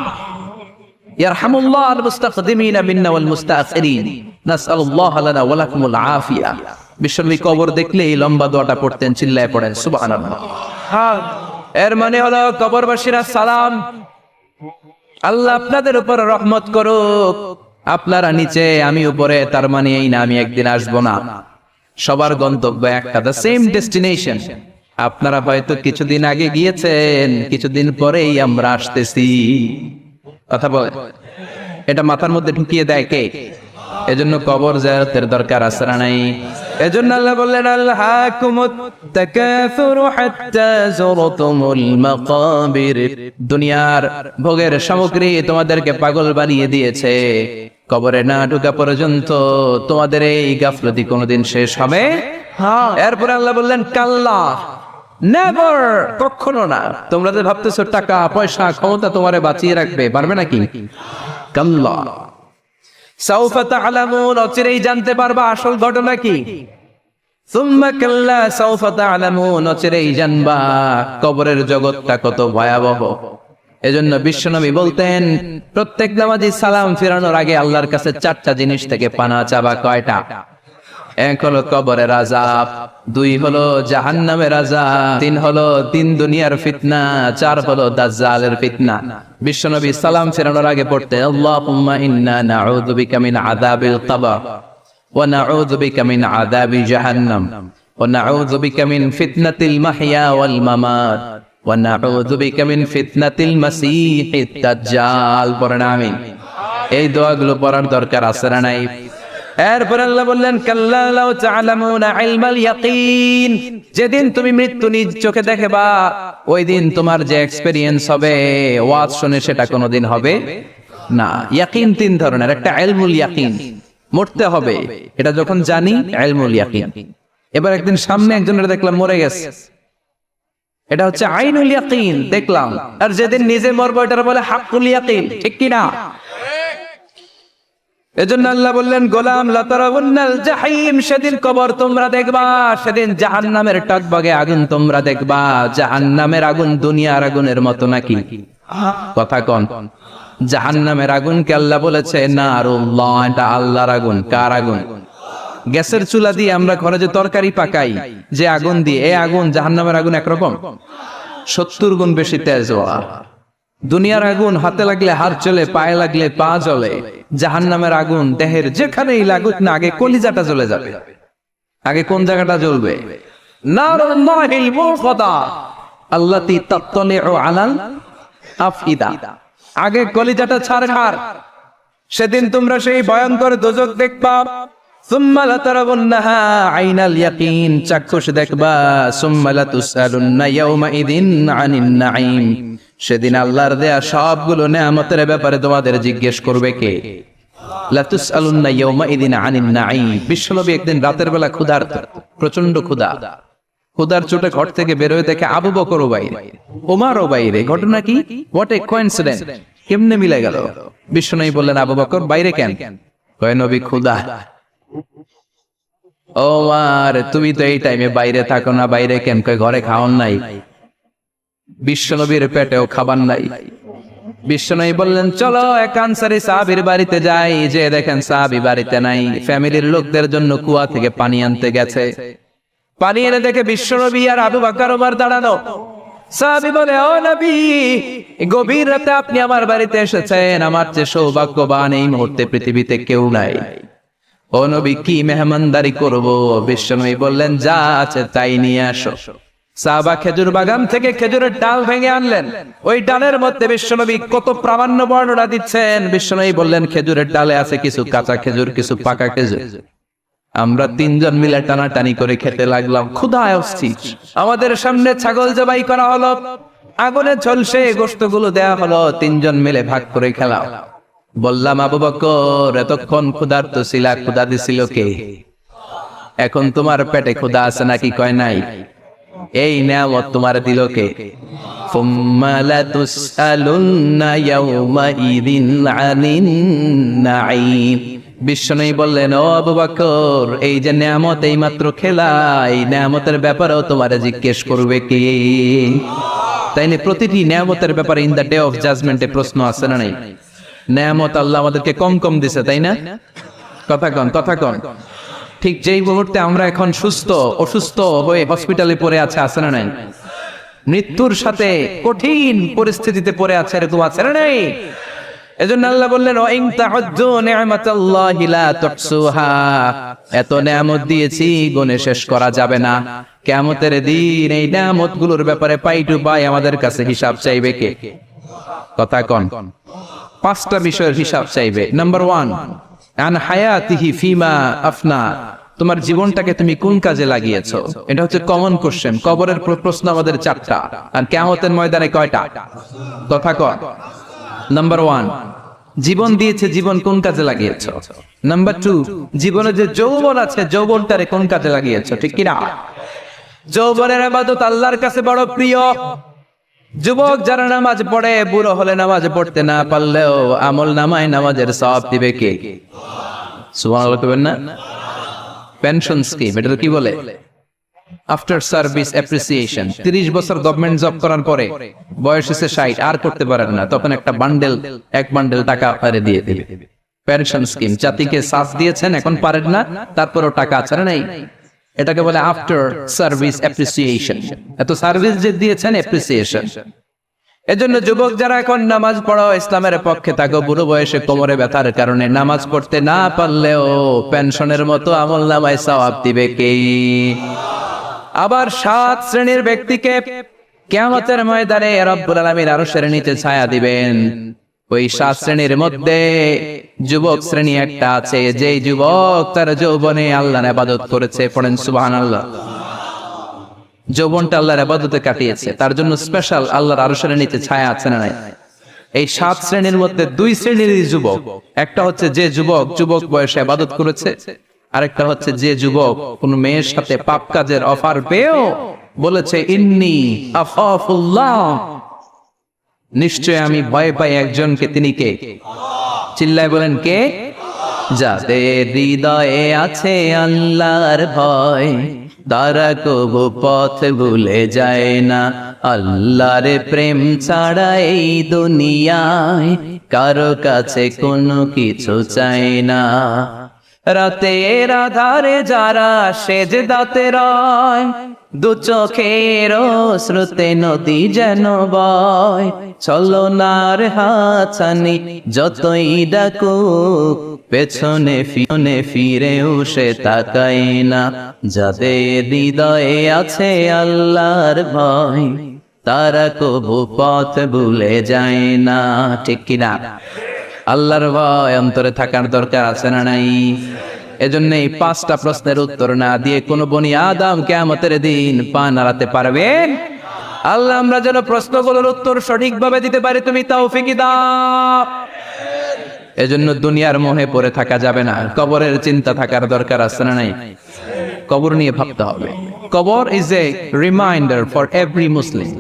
ইয়ারহামুল্লাহ আল মুস্তাকদিমিনা মিন্না ওয়াল মুস্তাখিরিন নাসআলুল্লাহ লানা ওয়া লাকুমুল আফিয়া। বিশ্বনবী কবর দেখলে এই লম্বা দোয়াটা পড়তেন, চিল্লায় পড়েন সুবহানাল্লাহ। এর মানে হলো কবরবাসীরা সালাম, আল্লাহ আপনাদের উপর রহমত করুক, আপনারা নিচে আমি উপরে, তার মানে এই না আমি একদিন আসবো না। সবার গন্তব্য একটা, দ্য সেম ডেস্টিনেশন। আপনারা হয়তো কিছুদিন আগে গিয়েছেন, কিছুদিন পরেই আমরা আসতেছি। কথা বলে, এটা মাথার মধ্যে ঢুকিয়ে দেয় কে? এজন্য কবর জিয়ারতের দরকার আছে না নাই? এজন্য আল্লাহ বললেন আলহাকুমুত তাকাসুরু হাত্তা যুরতুমুল মাকাবির, দুনিয়ার ভোগের সামগ্রী তোমাদেরকে পাগল বানিয়ে দিয়েছে, কবরে না ঢোকা পর্যন্ত তোমাদের এই গাফলতি কোনোদিন শেষ হবে? এরপরে আল্লাহ বললেন কাল্লা, নেভার, কখনো না। তোমরা যে ভাবতেছো টাকা পয়সা ক্ষমতা তোমারে বাঁচিয়ে রাখবে, পারবে নাকি? কাল্লা সাউফা তা'লামুন, অচিরেই জানতে পারবা আসল ঘটনা কি। সুম্মা কাল্লা সাউফা তা'লামুন, অচিরেই জানবা কবরের জগৎটা কত ভয়াবহ। এজন্য বিশ্বনবী বলতেন প্রত্যেক নামাজি সালাম ফিরানোর আগে আল্লাহর কাছে চারটা জিনিস থেকে পানা চাবা। কয়টা? এক হলো কবরের আযাব, দুই হলো জাহান্নামের আযাব, তিন হলো তিন দুনিয়ার ফিতনা, চার হলো দাজ্জালের ফিতনা। বিশ্বনবী সালাম ফেরানোর আগে পড়তে আল্লাহুম্মা ইন্না নাউযু বিকা মিন আযাবিল কবর ওয়া নাউযু বিকা মিন আযাবি জাহান্নাম ওয়া নাউযু বিকা মিন ফিতনাতিল মাহইয়া ওয়াল মামাত ওয়া নাউযু বিকা মিন ফিতনাতিল মাসীহিদ দাজ্জাল। পড়েন আমিন। এই দোয়াগুলো পড়ার দরকার আছে না নাই? এরপর আল্লাহ বললেন কাল্লা লাউ তা'লামুনা ইলমাল ইয়াকিন, যেদিন তুমি মৃত্যু নিজ চোখে দেখবা ওই দিন তোমার যে এক্সপেরিয়েন্স হবে ওয়াজ শুনে সেটা কোনোদিন হবে না। ইয়াকিন তিন ধরনের, একটা ইলমুল ইয়াকিন, মরতে হবে এটা যখন জানি, ইলমুল ইয়াকিন। এবার একদিন সামনে একজনের দেখলাম মরে গেছে, এটা হচ্ছে আইনুল ইয়াকিন, দেখলাম। আর যেদিন নিজে মরবো এটার বলে হাক্কুল ইয়াকিন, ঠিক কি না? এজন্য আল্লাহ বললেন গোলাম লাতারাউন্নাল জাহিম, সেদিন কবর তোমরা দেখবা, সেদিন জাহান্নামের টকবগে আগুন তোমরা দেখবা। জাহান্নামের আগুন দুনিয়ার আগুনের মতো নাকি? কথা কোন? জাহান্নামের আগুনকে আল্লাহ বলেছে নারুল্লাহ, এটা আল্লাহর আগুন। কার আগুন? গ্যাসের চুলা দিয়ে আমরা ঘরে যে তরকারি পাকাই যে আগুন দিয়ে, এই আগুন জাহান্নামের আগুন একরকম, 70 গুণ বেশি তেজ। দুনিয়ার আগুন হাতে লাগলে হাত জ্বলে, পায়ে লাগলে পা জ্বলে। জাহান্নামের আগুন দেহের যেখানেই লাগুক না, আগে কলিজাটা জ্বলে যাবে। আগে কোন জায়গাটা জ্বলবে? নারুল্লাহিল মুফাদা আল্লাতী তাত্তালিউ আলাল আফইদা, আগে কলিজাটা ছাড়। সেদিন তোমরা সেই ভয়ঙ্কর দোজখ দেখবা। সুম্মা লাতারাউন্নাহা আইনাল ইয়াকিন, চাক্ষুষ দেখবা। সুম্মা লাতুসআলুন্না ইয়াওমাইযিন আনিন নাঈম, সেদিন আল্লাহর দেয়া সবগুলো নেয়ামতের ব্যাপারে তোমাদের জিজ্ঞেস করবে কে? লাতুসআলুন্না ইয়াওমাইযিন আনিন নাঈম। বিশ্বনবী একদিন রাতের বেলা ক্ষুধার্ত, প্রচন্ড ক্ষুধা। ক্ষুধার চোটে ঘর থেকে বের হয়ে দেখে আবু বকরও বাইরে, ওমরও বাইরে। ঘটনা কি? হোয়াট এ কোইন্সিডেন্স, কেমনে মিলে গেল? বিশ্বনবী বললেন আবু বকর বাইরে কেন? কয় নবী ক্ষুধা। ওমর তুমি তো এই টাইমে বাইরে থাকো না, বাইরে কেন? কয় ঘরে খাওয়ান নাই, বিশ্বনবীর পেটেও খাবার নাই। বিশ্বনবী বললেন চলো এক আনসারী সাহাবীর বাড়িতে যাই। যে দেখেন সাহাবী বাড়িতে নাই, ফ্যামিলির লোকদের জন্য কুয়া থেকে পানি আনতে গেছে। পানি এনে দেখে বিশ্বনবী আর আবু বকর ওমর দাঁড়ানো। সাহাবী বলে ও নবী, গভীর রাতে আপনি আমার বাড়িতে এসেছেন, আমার চেয়ে সৌভাগ্যবান এই মুহূর্তে পৃথিবীতে কেউ নাই। ও নবী কি মেহমানদারি করব? বিশ্বনবী বললেন যা আছে তাই নিয়ে আসো। সাহাবা খেজুর বাগান থেকে খেজুরের ডাল ভেঙে আনলেন। ওই ডালের মধ্যে বিশ্বনবী কত প্রামাণ্য বর্ণনা দিচ্ছেন। বিশ্বনবী বললেন খেজুরের ডালে আছে কিছু কাঁচা খেজুর, কিছু পাকা খেজুর। আমরা তিনজন মিলে টানাটানি করে খেতে লাগলাম, ক্ষুধায় অস্থির। আমাদের সামনে ছাগল জবাই করা হলো, আগুনে ঝলসে গোশতগুলো দেয়া হলো, তিনজন মিলে ভাগ করে খেলাম। বললাম আবু বকর এতক্ষণ ক্ষুধার্ত ছিলা, ক্ষুধা দিছিল কে? এখন তোমার পেটে ক্ষুধা আছে নাকি? কয় নাই। এই নেয়ামত তোমার দিল কে? সুম্মা লাতুসআলুন্না ইয়াওমাইযিন আনিন নাঈম। বিশ্বনবী বললেন ও আবু বকর এই যে নেয়ামত এই মাত্র খেলা, এই নেয়ামতের ব্যাপারেও তোমারে জিজ্ঞেস করবে কে? তাই না? প্রতিটি নেয়ামতের ব্যাপারে ইন দা ডে অফ জাজমেন্টে প্রশ্ন আছে না নাই? নেয়ামত আল্লাহ আমাদেরকে কম কম দিছে, তাই না? কথা কন, কথা কন। ঠিক যেই মুহূর্তে আমরা এখন সুস্থ, অসুস্থ হয়ে হসপিটালে পড়ে আছে না নাই? মৃত্যুর সাথে কঠিন পরিস্থিতিতে পড়ে আছে, এরকম আছে না নাই? এজন্য আল্লাহ বললেন ওয়া ইন তাউদ্দু নি'মাতাল্লাহি লা তুহসুহা, এত নেয়ামত দিয়েছি গুণে শেষ করা যাবে না। কিয়ামতের দিন এই নেয়ামতগুলোর ব্যাপারে পাই টু পাই আমাদের কাছে হিসাব চাইবে কে? কথা কন। 5টা বিষয়ের হিসাব চাইবে। নাম্বার 1, আন হায়াতিহি ফিমা আফনা, তোমার জীবনটাকে তুমি কোন কাজে লাগিয়েছো? এটা হচ্ছে কমন কোশ্চেন। কবরের প্রশ্ন আমাদের 4টা, আর কিয়ামতের ময়দানে কয়টা? কথা কন। নাম্বার 1, জীবন দিয়েছে, জীবন কোন কাজে লাগিয়েছো? নাম্বার 2, জীবনে যে যৌবন আছে যৌবনটারে কোন কাজে লাগিয়েছো? ঠিক কি না? যৌবনের ইবাদত আল্লাহর কাছে বড় প্রিয়। যুবক যারা নামাজ পড়ে, বুড়ো হলে নামাজ পড়তে না পারলেও আমল নামায় নামাজের সওয়াব দিবে কে? সুবহানাল্লাহ কইবেন না? পেনশন স্কিম, এটা কি বলে? After service appreciation. 30 বছর গভর্নমেন্ট জব করার পরে বয়স এসে 60, আর করতে পারেন না, তখন একটা বান্ডেল, এক বান্ডেল টাকা আপনারে দিয়ে দিবে। পেনশন স্কিম, জাতিকে সাথ দিয়েছেন, এখন পারেন না, তারপরও টাকা আছে না নাই? এটাকে বলে আফটার সার্ভিস অ্যাপ্রিসিয়েশন। এত সার্ভিস যে দিয়েছেন, অ্যাপ্রিসিয়েশন। এজন্য যুবক যারা এখন নামাজ পড়ো, ইসলামের পক্ষে থাকো, বুড়ো বয়সে কোমরে ব্যথার কারণে নামাজ পড়তে না পারলেও পেনশনের মতো আমলনামায় সওয়াব দিবে কে? আবার 7 শ্রেণীর ব্যক্তিকে কিয়ামতের ময়দানে রব্বুল আলামিন আরশের নিচে ছায়া দিবেন। ওই 7 শ্রেণীর মধ্যে যুবক শ্রেণী একটা আছে, যেই যুবক তার যৌবনে আল্লাহর ইবাদত করেছে। পড়েন সুবহানাল্লাহ। যৌবনটা আল্লাহর ইবাদতে কাটিয়েছে, তার জন্য স্পেশাল আল্লাহর আরশের নিচে ছায়া আছে না নাই? এই 7 শ্রেণীর মধ্যে 2 শ্রেণীর যুবক, একটা হচ্ছে যে যুবক বয়সে ইবাদত করেছে, আরেকটা হচ্ছে যে যুবক কোন মেয়ের সাথে পাপ কাজের অফার পেয়েও বলেছে ইন্নী আখাফুল্লাহ, নিশ্চয় আমি ভয় পাই একজনকে। তিনি কে? চিল্লায় বলেন কে? যাদের হৃদয়ে আছে আল্লাহর ভয়, তারা কবু পথ ভুলে যায় না। আল্লাহর প্রেম ছাড়া এই দুনিয়ায় কারো কাছে কোনো কিছু চায় না। রাতের আধারে যারা সেজদাতে রয়, দু চোখের শ্রুতে নদী যেন বয়। ছলনার হাতছানি যতই ডাকুক, পেছনে ফিরেও সে তাকায় না। যাদের হৃদয়ে আছে আল্লাহর ভয়, তারা কবু পথ ভুলে যায় না। ঠিক কিনা? আল্লাহর ভয় অন্তরে থাকার দরকার আছে না নাই? এজন্য এই 5টা প্রশ্নের উত্তর না দিয়ে কোন বনি আদম কিয়ামতের দিন পা নাড়াতে পারবেন? আল্লাহ আমরা যেন প্রশ্নগুলোর উত্তর সঠিকভাবে দিতে পারি, তুমি তৌফিক দাও। এজন্য দুনিয়ার মোহে পড়ে থাকা যাবে না, কবরের চিন্তা থাকার দরকার আছে না নাই? কবর নিয়ে ভাবতে হবে। কবর is a reminder for every মুসলিম।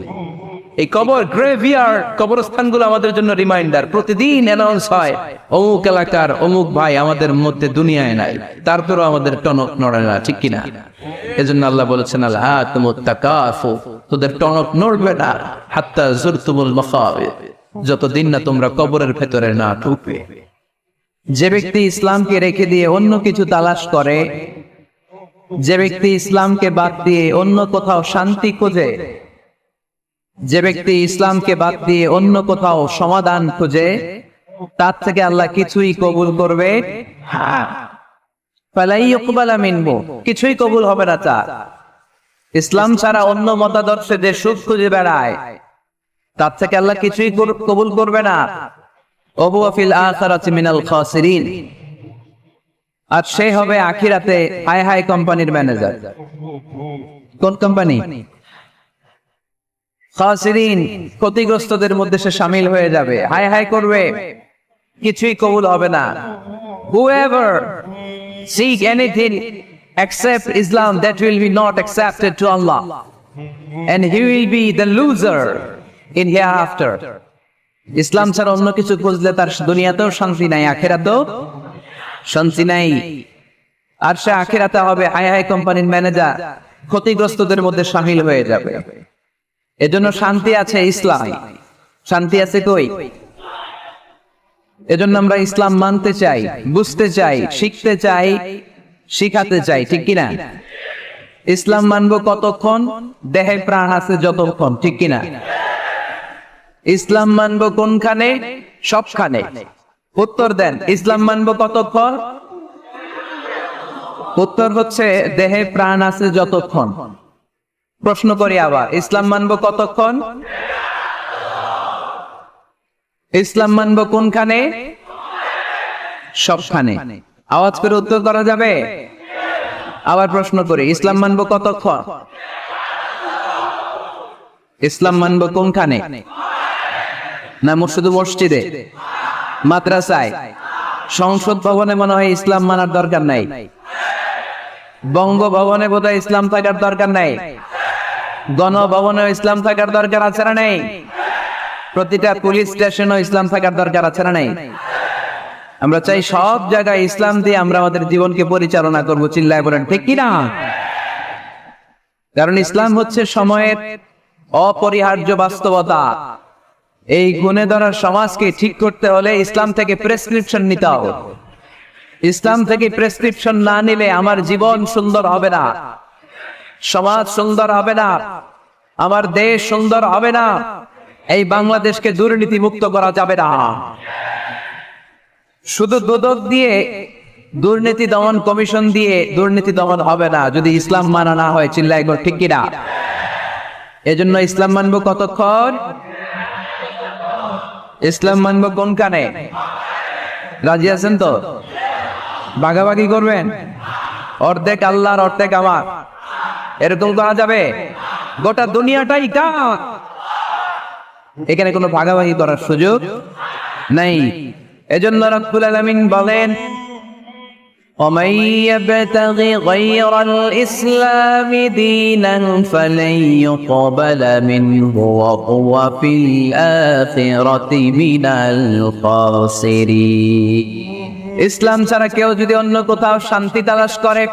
এই কবর, গ্রেভিয়ার্ড, কবরস্থানগুলো আমাদের জন্য রিমাইন্ডার। প্রতিদিন অ্যানাউন্স হয় অমুক এলাকার অমুক ভাই আমাদের মধ্যে দুনিয়ায় নাই, তারপরও আমাদের টনক নড়ে না। ঠিক কিনা? এজন্য আল্লাহ বলেছেন আলহাকুমুত তাকাসুর, তোদের টনক নড়বে না হাত্তা যুরতুমুল মাকাবির, যতদিন না তোমরা কবরের ভেতরে না ঢুকবে। যে ব্যক্তি ইসলামকে রেখে দিয়ে অন্য কিছু তালাশ করে, যে ব্যক্তি ইসলামকে বাদ দিয়ে অন্য কোথাও শান্তি খোঁজে, যে ব্যক্তি ইসলামকে বাদ দিয়ে অন্য কোথাও সমাধান খোঁজে, তার থেকে আল্লাহ কিছুই কবুল করবে কিছুই কবুল হবে না। তার ইসলাম ছাড়া অন্য মতাদর্শে যে সুখ খুঁজে বেড়ায়, তার থেকে আল্লাহ কিছুই কবুল করবে না। ওহুয়া ফিল আখিরাতি মিনাল খাসিরিন, আর সে হবে আখিরাতে হাই হাই কোম্পানির ম্যানেজার। কোন কোম্পানি? খাসিরিন, ক্ষতিগ্রস্তদের মধ্যে সে শামিল হয়ে যাবে, হাই হাই করবে, কিছুই কবুল হবে না। Whoever seek anything except Islam, that will be not accepted to Allah, and he will be the loser in hereafter. ইসলাম ছাড়া অন্য কিছু খুঁজলে তার দুনিয়াতেও শান্তি নাই, আখিরাতেও শান্তি নাই। আর সে আখিরাতে হবে হাই হাই কোম্পানির ম্যানেজার, ক্ষতিগ্রস্তদের মধ্যে শামিল হয়ে যাবে। এজন্য শান্তি আছে ইসলাম, শান্তি আছে কই? এজন্য আমরা ইসলাম মানতে চাই, বুঝতে চাই, শিখতে চাই, শিখাতে চাই। ঠিক কিনা? ইসলাম মানবো কতক্ষণ? দেহে প্রাণ আছে যতক্ষণ। ঠিক কিনা? ইসলাম মানবো কোনখানে? সবখানে। উত্তর দেন, ইসলাম মানবো কতক্ষণ? উত্তর হচ্ছে দেহে প্রাণ আছে যতক্ষণ। প্রশ্ন করি আবার, ইসলাম মানবো কতক্ষণ? ইসলাম মানবো কোনখানে? সবখানে। আওয়াজ করে উত্তর করা যাবে? আবার প্রশ্ন করি, ইসলাম মানবো কতক্ষণ? ইসলাম মানবো কোনখানে? না শুধু মসজিদে, মাদ্রাসায়, সংসদ ভবনে মনে হয় ইসলাম মানার দরকার নাই, বঙ্গভবনে বোধহয় ইসলাম থাকার দরকার নাই, গণভবনে ইসলাম থাকার দরকার আছে না নেই? প্রতিটা পুলিশ স্টেশনও ইসলাম থাকার দরকার আছে না নেই? আমরা চাই সব জায়গায় ইসলাম দিয়ে আমরা আমাদের জীবনকে পরিচালনা করব। চিল্লায় বলেন ঠিক কিনা? কারণ ইসলাম হচ্ছে সময়ের অপরিহার্য বাস্তবতা। এই গুণে ধরা সমাজকে ঠিক করতে হলে ইসলাম থেকে প্রেসক্রিপশন নিতে হবে। ইসলাম থেকে প্রেসক্রিপশন না নিলে আমার জীবন সুন্দর হবে না, সমাজ সুন্দর হবে না, আমার দেশ সুন্দর হবে না, এই বাংলাদেশকে দুর্নীতি মুক্ত করা যাবে না। শুধু দুদক দিয়ে, দুর্নীতি দমন কমিশন দিয়ে দুর্নীতি দমন হবে না যদি ইসলাম মানা না হয়। চিল্লাই গো ঠিক কিনা? এজন্য ইসলাম মানবো কতক্ষণ? ইসলাম মানবো কোন কানে? রাজি আছেন তো? ভাগাভাগি করবেন? অর্ধেক আল্লাহর অর্ধেক আমার, এরকম করা যাবে? গোটা দুনিয়াটাই কার, এখানে কোনো ভাগাভাগি করার সুযোগ নাই। এজন্য রব্বুল আলামিন বলেন, وَمَن يَبْتَغِ غَيْرَ الْإِسْلَامِ دِينًا فَلَن يُقْبَلَ مِنْهُ وَهُوَ فِي الْآخِرَةِ مِنَ الْخَاسِرِينَ। ইসলাম ছাড়া কেউ যদি অন্য কোথাও শান্তি তালাশ করে,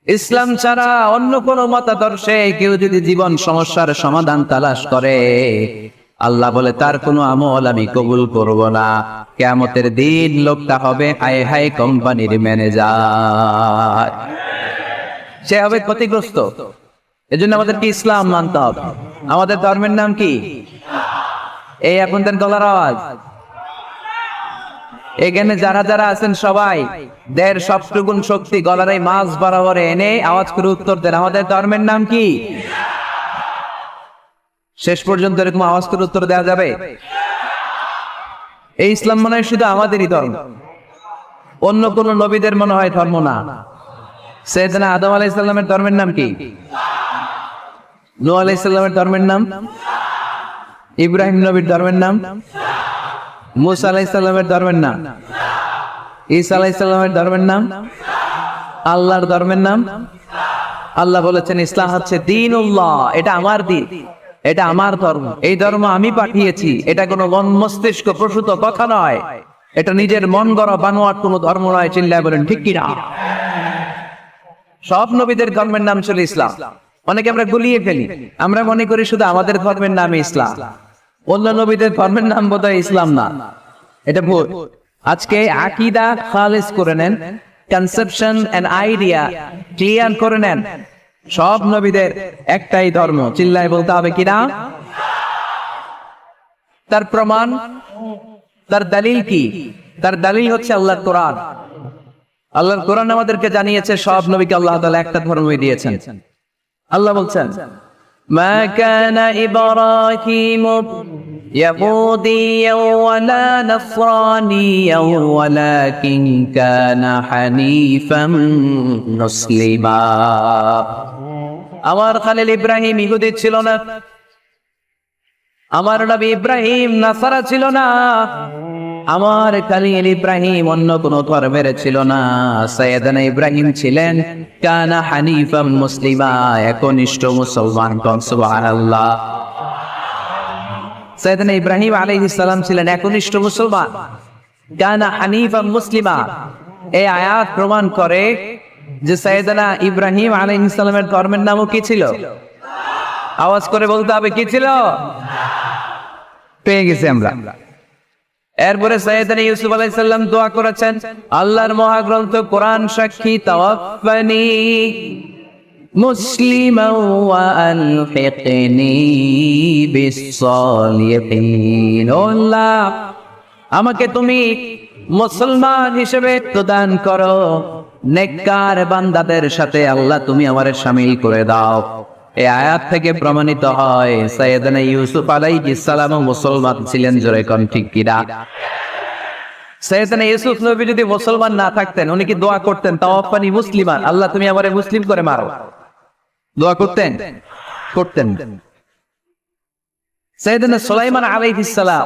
ইসলাম ছাড়া অন্য কোন মতাদর্শে কেউ যদি জীবন সমস্যার সমাধান তালাশ করে, আল্লাহ বলে তার কোনো আমল আমি কবুল করব না। কিয়ামতের দিন লোকটা হবে হাই হাই কোম্পানির ম্যানেজার, সে হবে ক্ষতিগ্রস্ত। এজন্য আমাদেরকে ইসলাম মানতে হবে। আমাদের ধর্মের নাম কি? এই আপনাদের গলার আওয়াজ। এখানে যারা যারা আছেন সবাই দেড় সবটুকুন শক্তি গলার এই মাছ বরাবর এনে আওয়াজ করে উত্তর দেন, আমাদের ধর্মের নাম কি? শেষ পর্যন্ত এরকম আওয়াজ করে উত্তর দেওয়া যাবে? এই ইসলাম মনে হয় শুধু আমাদেরই ধর্ম, অন্য কোন নবীদের মনে হয় ধর্ম না। সাইয়েদনা আদম আলাইহিস সালামের ধর্মের নাম কি? নূহ আলাইহিস সালামের ধর্মের নাম? ইব্রাহিম নবীর ধর্মের নাম? মুসা আলাইহিস সালামের ধর্মের নাম? ঈসা আলাইহিস সালামের ধর্মের নাম? আল্লাহর ধর্মের নাম? আল্লাহ বলেছেন ইসলাম হচ্ছে দ্বীনুল্লাহ, এটা আমার দ্বীন, এটা আমার ধর্ম, এই ধর্ম আমি পাঠিয়েছি। এটা কোনো মন মস্তিষ্ক প্রসূত কথা নয়, এটা নিজের মন গড়া বানোয়াট কোনো ধর্ম নয়। চিল্লায় বলেন ঠিক কিনা? সব নবীদের ধর্মের নাম ছিল ইসলাম। অনেকে আমরা গুলিয়ে ফেলি, আমরা মনে করি শুধু আমাদের ধর্মের নাম ইসলাম, অন্য নবীদের ধর্মের নাম বোধহয় ইসলাম না। এটা ভুল। আজকে আকীদা খালিস করে নেন, কনসেপশন এন্ড আইডিয়া ক্লিয়ার করে নেন। সব নবীদের একটাই ধর্ম, চিল্লায় বলতে হবে কিনা? তার প্রমাণ, তার দলিল কি? তার দলিল হচ্ছে আল্লাহর কোরআন। আল্লাহর কোরআন আমাদেরকে জানিয়েছে সব নবীকে আল্লাহ তাআলা একটা ধর্মই দিয়েছেন। আল্লাহ বলছেন, মা কানা ইব্রাহিমু ইয়াহুদিয়্যান ওয়ালা নাসরানিয়্যান ওয়ালাকিন কানা হানিফান মুসলিমা। আমার খালিল ইব্রাহিম ইহুদি ছিল না, আমার নবী ইব্রাহিম নাসারা ছিল না, আমার খালিল ইব্রাহিম অন্য কোন ধর্মের ছিল না। সাইয়েদনা ইব্রাহিম ছিলেন কানা হানিফাম মুসলিমা, একনিষ্ঠ মুসলমান। সুবহানাল্লাহ। সাইয়েদনা ইব্রাহিম আলাইহিস সালাম ছিলেন একনিষ্ঠ মুসলমান, কানা হানিফাম মুসলিমা। এই আয়াত প্রমাণ করে যে সাইয়েদনা ইব্রাহিম আলাইহিস সালামের ধর্মের নামও কি ছিল? আওয়াজ করে বলতে হবে, কি ছিল? পেয়ে গেছি আমরা। এরপরে সাইয়েদনা ইউসুফ আলাইহিস সালাম দোয়া করেছেন, আল্লাহর মহাগ্রন্থ কোরআন সাক্ষী, তাওয়াফানি মুসলিমান ওয়া আলহিকনি বিস-সালিহিন। ও আল্লাহ, আমাকে তুমি মুসলমান হিসেবে প্রদান করো, নেককার বান্দাদের সাথে আল্লাহ তুমি আমারে শামিল করে দাও। এই আয়াত থেকে প্রমাণিত হয় সাইয়েদনা ইউসুফ আলাইহিস সালাম মুসলমান ছিলেন। জোরে কোন ঠিক কিনা? সাইয়েদনা ইউসুফ নবী যদি মুসলমান না থাকতেন, উনি কি দোয়া করতেন তাওয়াফানি মুসলিমান, আল্লাহ তুমি আমারে মুসলিম করে মারো? দোয়া করতেন? করতেন। সাইয়েদনা সুলাইমান আলাইহিস সালাম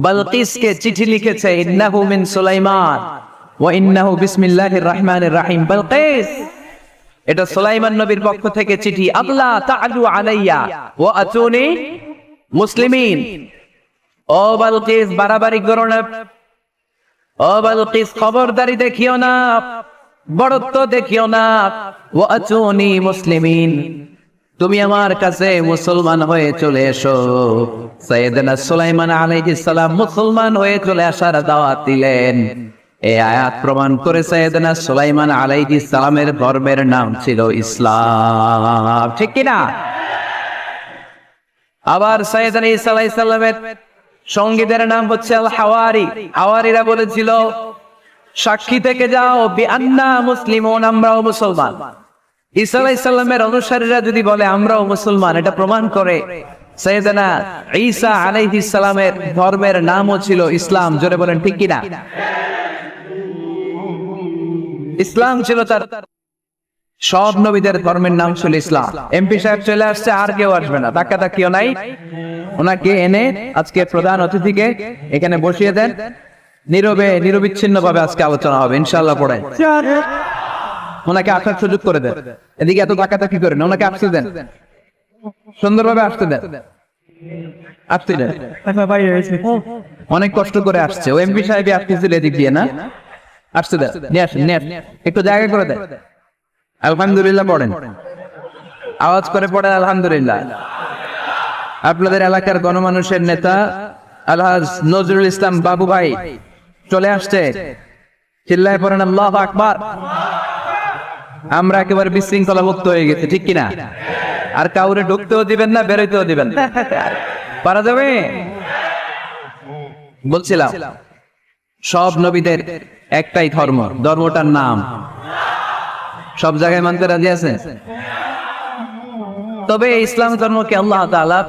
বালকিসকে চিঠি লিখেছে, ইন্নাহু মিন সুলাইমান ওয়া ইন্নাহু বিসমিল্লাহির রহমানির রহিম। বালকিস, এটা সুলাইমান নবীর পক্ষ থেকে চিঠি। আল্লাহ তাআলু আলাইয়া ওয়া আতুনি মুসলিমিন। ও বালকিস, বাড়াবাড়ি করো না। ও বালকিস, খবরদারি দেখিও না, বড়ত্ব দেখিও না। ওয়া আতুনি মুসলিমিন, তুমি আমার কাছে মুসলমান হয়ে চলে এসো। সাইয়েদনা সুলাইমান আলাইহিস সালাম মুসলমান হয়ে চলে আসার দাওয়াত দিলেন। এই আয়াত প্রমাণ করে সাইয়েদনা সুলাইমান আলাইহিস সালামের ধর্মের নাম ছিল ইসলাম। ঠিক কি না? আবার সাইয়েদনা ঈসা আলাইহিস সালামের সঙ্গীদের নাম হচ্ছে আল হাওয়ারি। হাওয়ারিরা বলেছিল, সাক্ষী থেকে যাও বিআন্না মুসলিমুন, আমরাও মুসলমান। ঈসা আলাইহিস সালামের অনুসারীরা যদি বলে আমরাও মুসলমান, এটা প্রমাণ করে সাইয়েদনা ঈসা আলাইহিস সালামের ধর্মের নামও ছিল ইসলাম। জোরে বলেন ঠিক কিনা? ইসলাম ছিল তার। সব নবীদের ধর্মের নাম ছিল ইসলাম। এমপি সাহেব চলে আসছে, আর কেউ আসবে না, ধাক্কাধাক্কিও নাই। ওনাকে এনে আজকে প্রধান অতিথিকে এখানে বসিয়ে দেন, নীরবে নিরবিচ্ছিন্ন ভাবে আজকে আলোচনা হবে ইনশাআল্লাহ। পড়েন, ওনাকে আসার সুযোগ করে দেন। এদিকে এত ধাক্কাধাক্কি করেন, ওনাকে আসতে দেন, সুন্দরভাবে আসতে দেন, আসতে দেন। অনেক কষ্ট করে আসছে, ও এমপি সাহেব আসতেছিল এদিক দিয়ে না, আসতে দেন, নিয়ে আসেন, নিয়ে আসেন, একটু জায়গা করে দেন। আলহামদুলিল্লাহ পড়েন, আওয়াজ করে পড়েন আলহামদুলিল্লাহ। আপনাদের এলাকার গণমানুষের নেতা আলহাজ নজরুল ইসলাম বাবু ভাই চলে আসছে, চিল্লায় পড়েন আল্লাহু আকবার। আমরা একেবারে বিশৃঙ্খলা মুক্ত হয়ে গেছি, ঠিক কিনা? আর কাউরে ঢুকতেও দিবেন না, বেরোতেও দিবেন না, পারা যাবে? বলছিলাম সব নবীদের একটাই ধর্ম, ধর্মটার নাম সব জায়গায় মানতে রাজি আছে। তবে ইসলাম ধর্মকে আল্লাহ তাআলা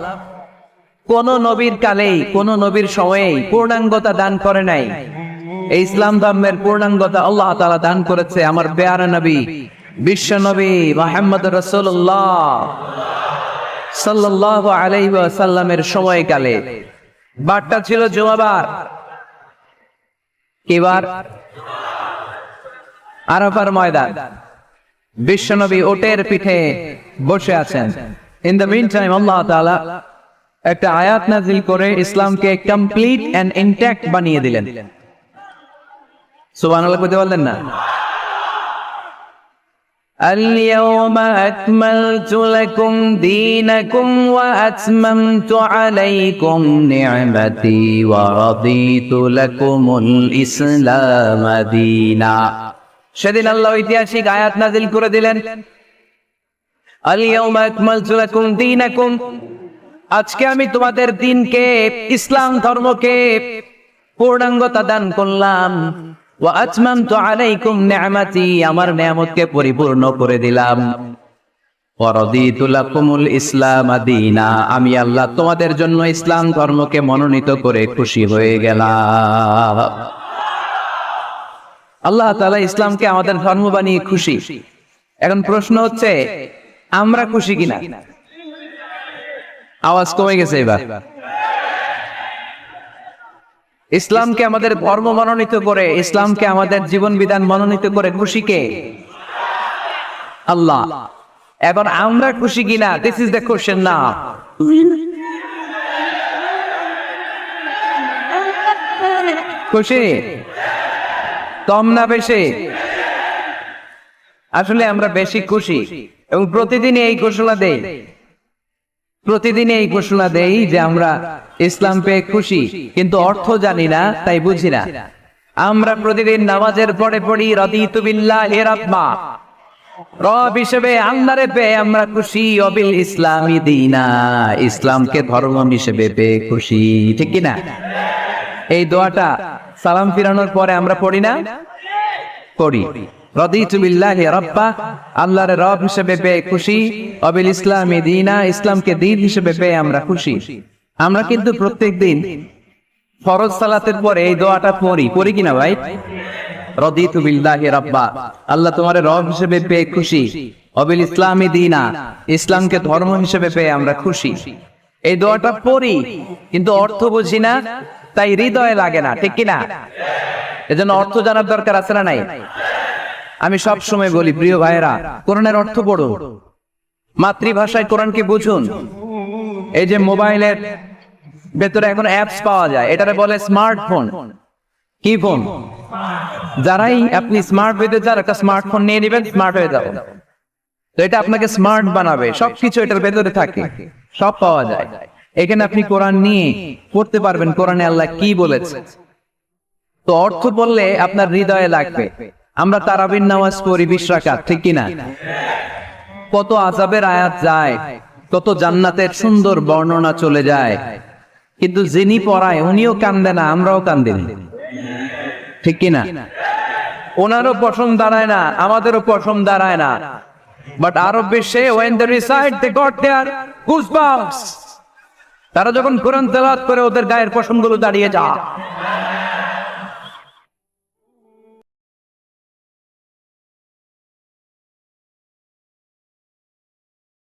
কোন নবীর কালেই, কোন নবীর সময়েই পূর্ণাঙ্গতা দান করে নাই। এই ইসলাম ধর্মের পূর্ণাঙ্গতা আল্লাহ তাআলা দান করেছে আমার প্যারা নবী, বিশ্ব নবী মুহাম্মদ রাসূলুল্লাহ সাল্লাল্লাহু আলাইহি ওয়াসাল্লামের সময়কালে। বারটা ছিল জুমাবার। কি বার? আরাফার ময়দান। বিশ্বনবী ওটের পিঠে বসে আছেন। ইন দ্য মিন টাইম আল্লাহ তাআলা একটা আয়াত নাযিল করে ইসলামকে কমপ্লিট এন্ড ইনট্যাক্ট বানিয়ে দিলেন। সুবহানাল্লাহ বলতে বললেন না? اليوم أكملت لكم دينكم وأتممت عليكم نعمتي ورضيت لكم الإسلام دينا। সেদিন আল্লাহ ঐতিহাসিক আয়াত নাযিল করে দিলেন, আল-ইয়াওমা আকমালতু লাকুম দীনাকুম, আজকে আমি তোমাদের দ্বীনকে, ইসলাম ধর্মকে পূর্ণাঙ্গতা দান করলাম। ওয়া আতমামতু আলাইকুম নি'মাতি, আমার নিয়ামতকে পরিপূর্ণ করে দিলাম। ওয়া রাদিতু লাকুমুল ইসলাম দীনা, আমি আল্লাহ তোমাদের জন্য ইসলাম ধর্মকে মনোনীত করে খুশি হয়ে গেলাম। আল্লাহ তাআলা ইসলামকে আমাদের ধর্ম বানিয়ে খুশি। এখন প্রশ্ন হচ্ছে, আমরা খুশি কিনা? আওয়াজ কমে গেছে এবার। ইসলামকে আমাদের ধর্ম মনোনীত করে, ইসলামকে আমাদের জীবন বিধান মনোনীত করে খুশি কে? আল্লাহ। এখন আমরা খুশি কিনা? দিস ইজ দ্য কোশ্চেন নাও। খুশি? কম না বেশি? আসলে আমরা বেশি খুশি, এবং প্রতিদিন এই ঘোষণা দেই, প্রতিদিন এই ঘোষণা দেই যে আমরা ইসলাম পেয়ে খুশি, কিন্তু অর্থ জানি না, তাই বুঝি না। আমরা প্রতিদিন নামাজের পরে পড়ি রাদিতু বিল্লাহি রাব্বা, রব হিসেবে আল্লাহরে পেয়ে আমরা খুশি, অবিল ইসলামি দীনা, ইসলামকে ধর্ম হিসেবে পেয়ে খুশি, ঠিক কি না? এই দোয়াটা সালাম ফিরানোর পরে আমরা পড়ি না? পড়ি। রাদিতু বিল্লাহি রাব্বা, আল্লাহর রব হিসেবে পেয়ে খুশি, অবিল ইসলামি দীনা, ইসলামকে দ্বীন হিসেবে পেয়ে আমরা খুশি। আমরা কিন্তু প্রত্যেকদিন ফরজ সালাতের পরে এই দোয়াটা পড়ি কিনা ভাই? রাদিতু বিল্লাহি রাব্বা, আল্লাহ তোমার রব হিসেবে পেয়ে খুশি, অবিল ইসলামি দীনা, ইসলামকে ধর্ম হিসেবে পেয়ে আমরা খুশি। এই দোয়াটা পড়ি, কিন্তু অর্থ বুঝি না, তাই হৃদয়ে লাগে না, ঠিক কিনা? এজন্য অর্থ জানার দরকার আছে না নাই? আমি সব সময় বলি, প্রিয় ভাইয়েরা, কোরআনের অর্থ পড়ুন, মাতৃভাষায় কোরআনকে বুঝুন। এই যে মোবাইলের ভেতরে এখন অ্যাপস পাওয়া যায়, এটারে বলে স্মার্টফোন। কি ফোন? যারাই আপনি স্মার্ট হইতে চান, একটা স্মার্টফোন নিয়ে নেবেন, স্মার্ট হয়ে যাবেন। তো এটা আপনাকে স্মার্ট বানাবে, সবকিছু এটার ভেতরে থাকে, সব পাওয়া যায়। এখানে আপনি কোরআন নিয়ে পড়তে পারবেন, কোরআনে আল্লাহ কি বলেছে। তো অর্থ বললে আপনার হৃদয়ে লাগবে। আমরা তারাবির নামাজ পড়ি 20 রাকাত, ঠিক কিনা? কত আযাবের আয়াত যায়, কত জান্নাতের সুন্দর বর্ণনা চলে যায়, কিন্তু যিনি পড়ায় উনিও কান্দে না, আমরাও কান্দি না, ঠিক কিনা? ওনারও পশম দাঁড়ায় না, আমাদেরও পশম দাঁড়ায় না। বাট আরব বিশ্বে when they recite they got their goosebumps। তারা যখন কোরআন তেলাওয়াত করে ওদের গায়ের পশমগুলো দাঁড়িয়ে যায়।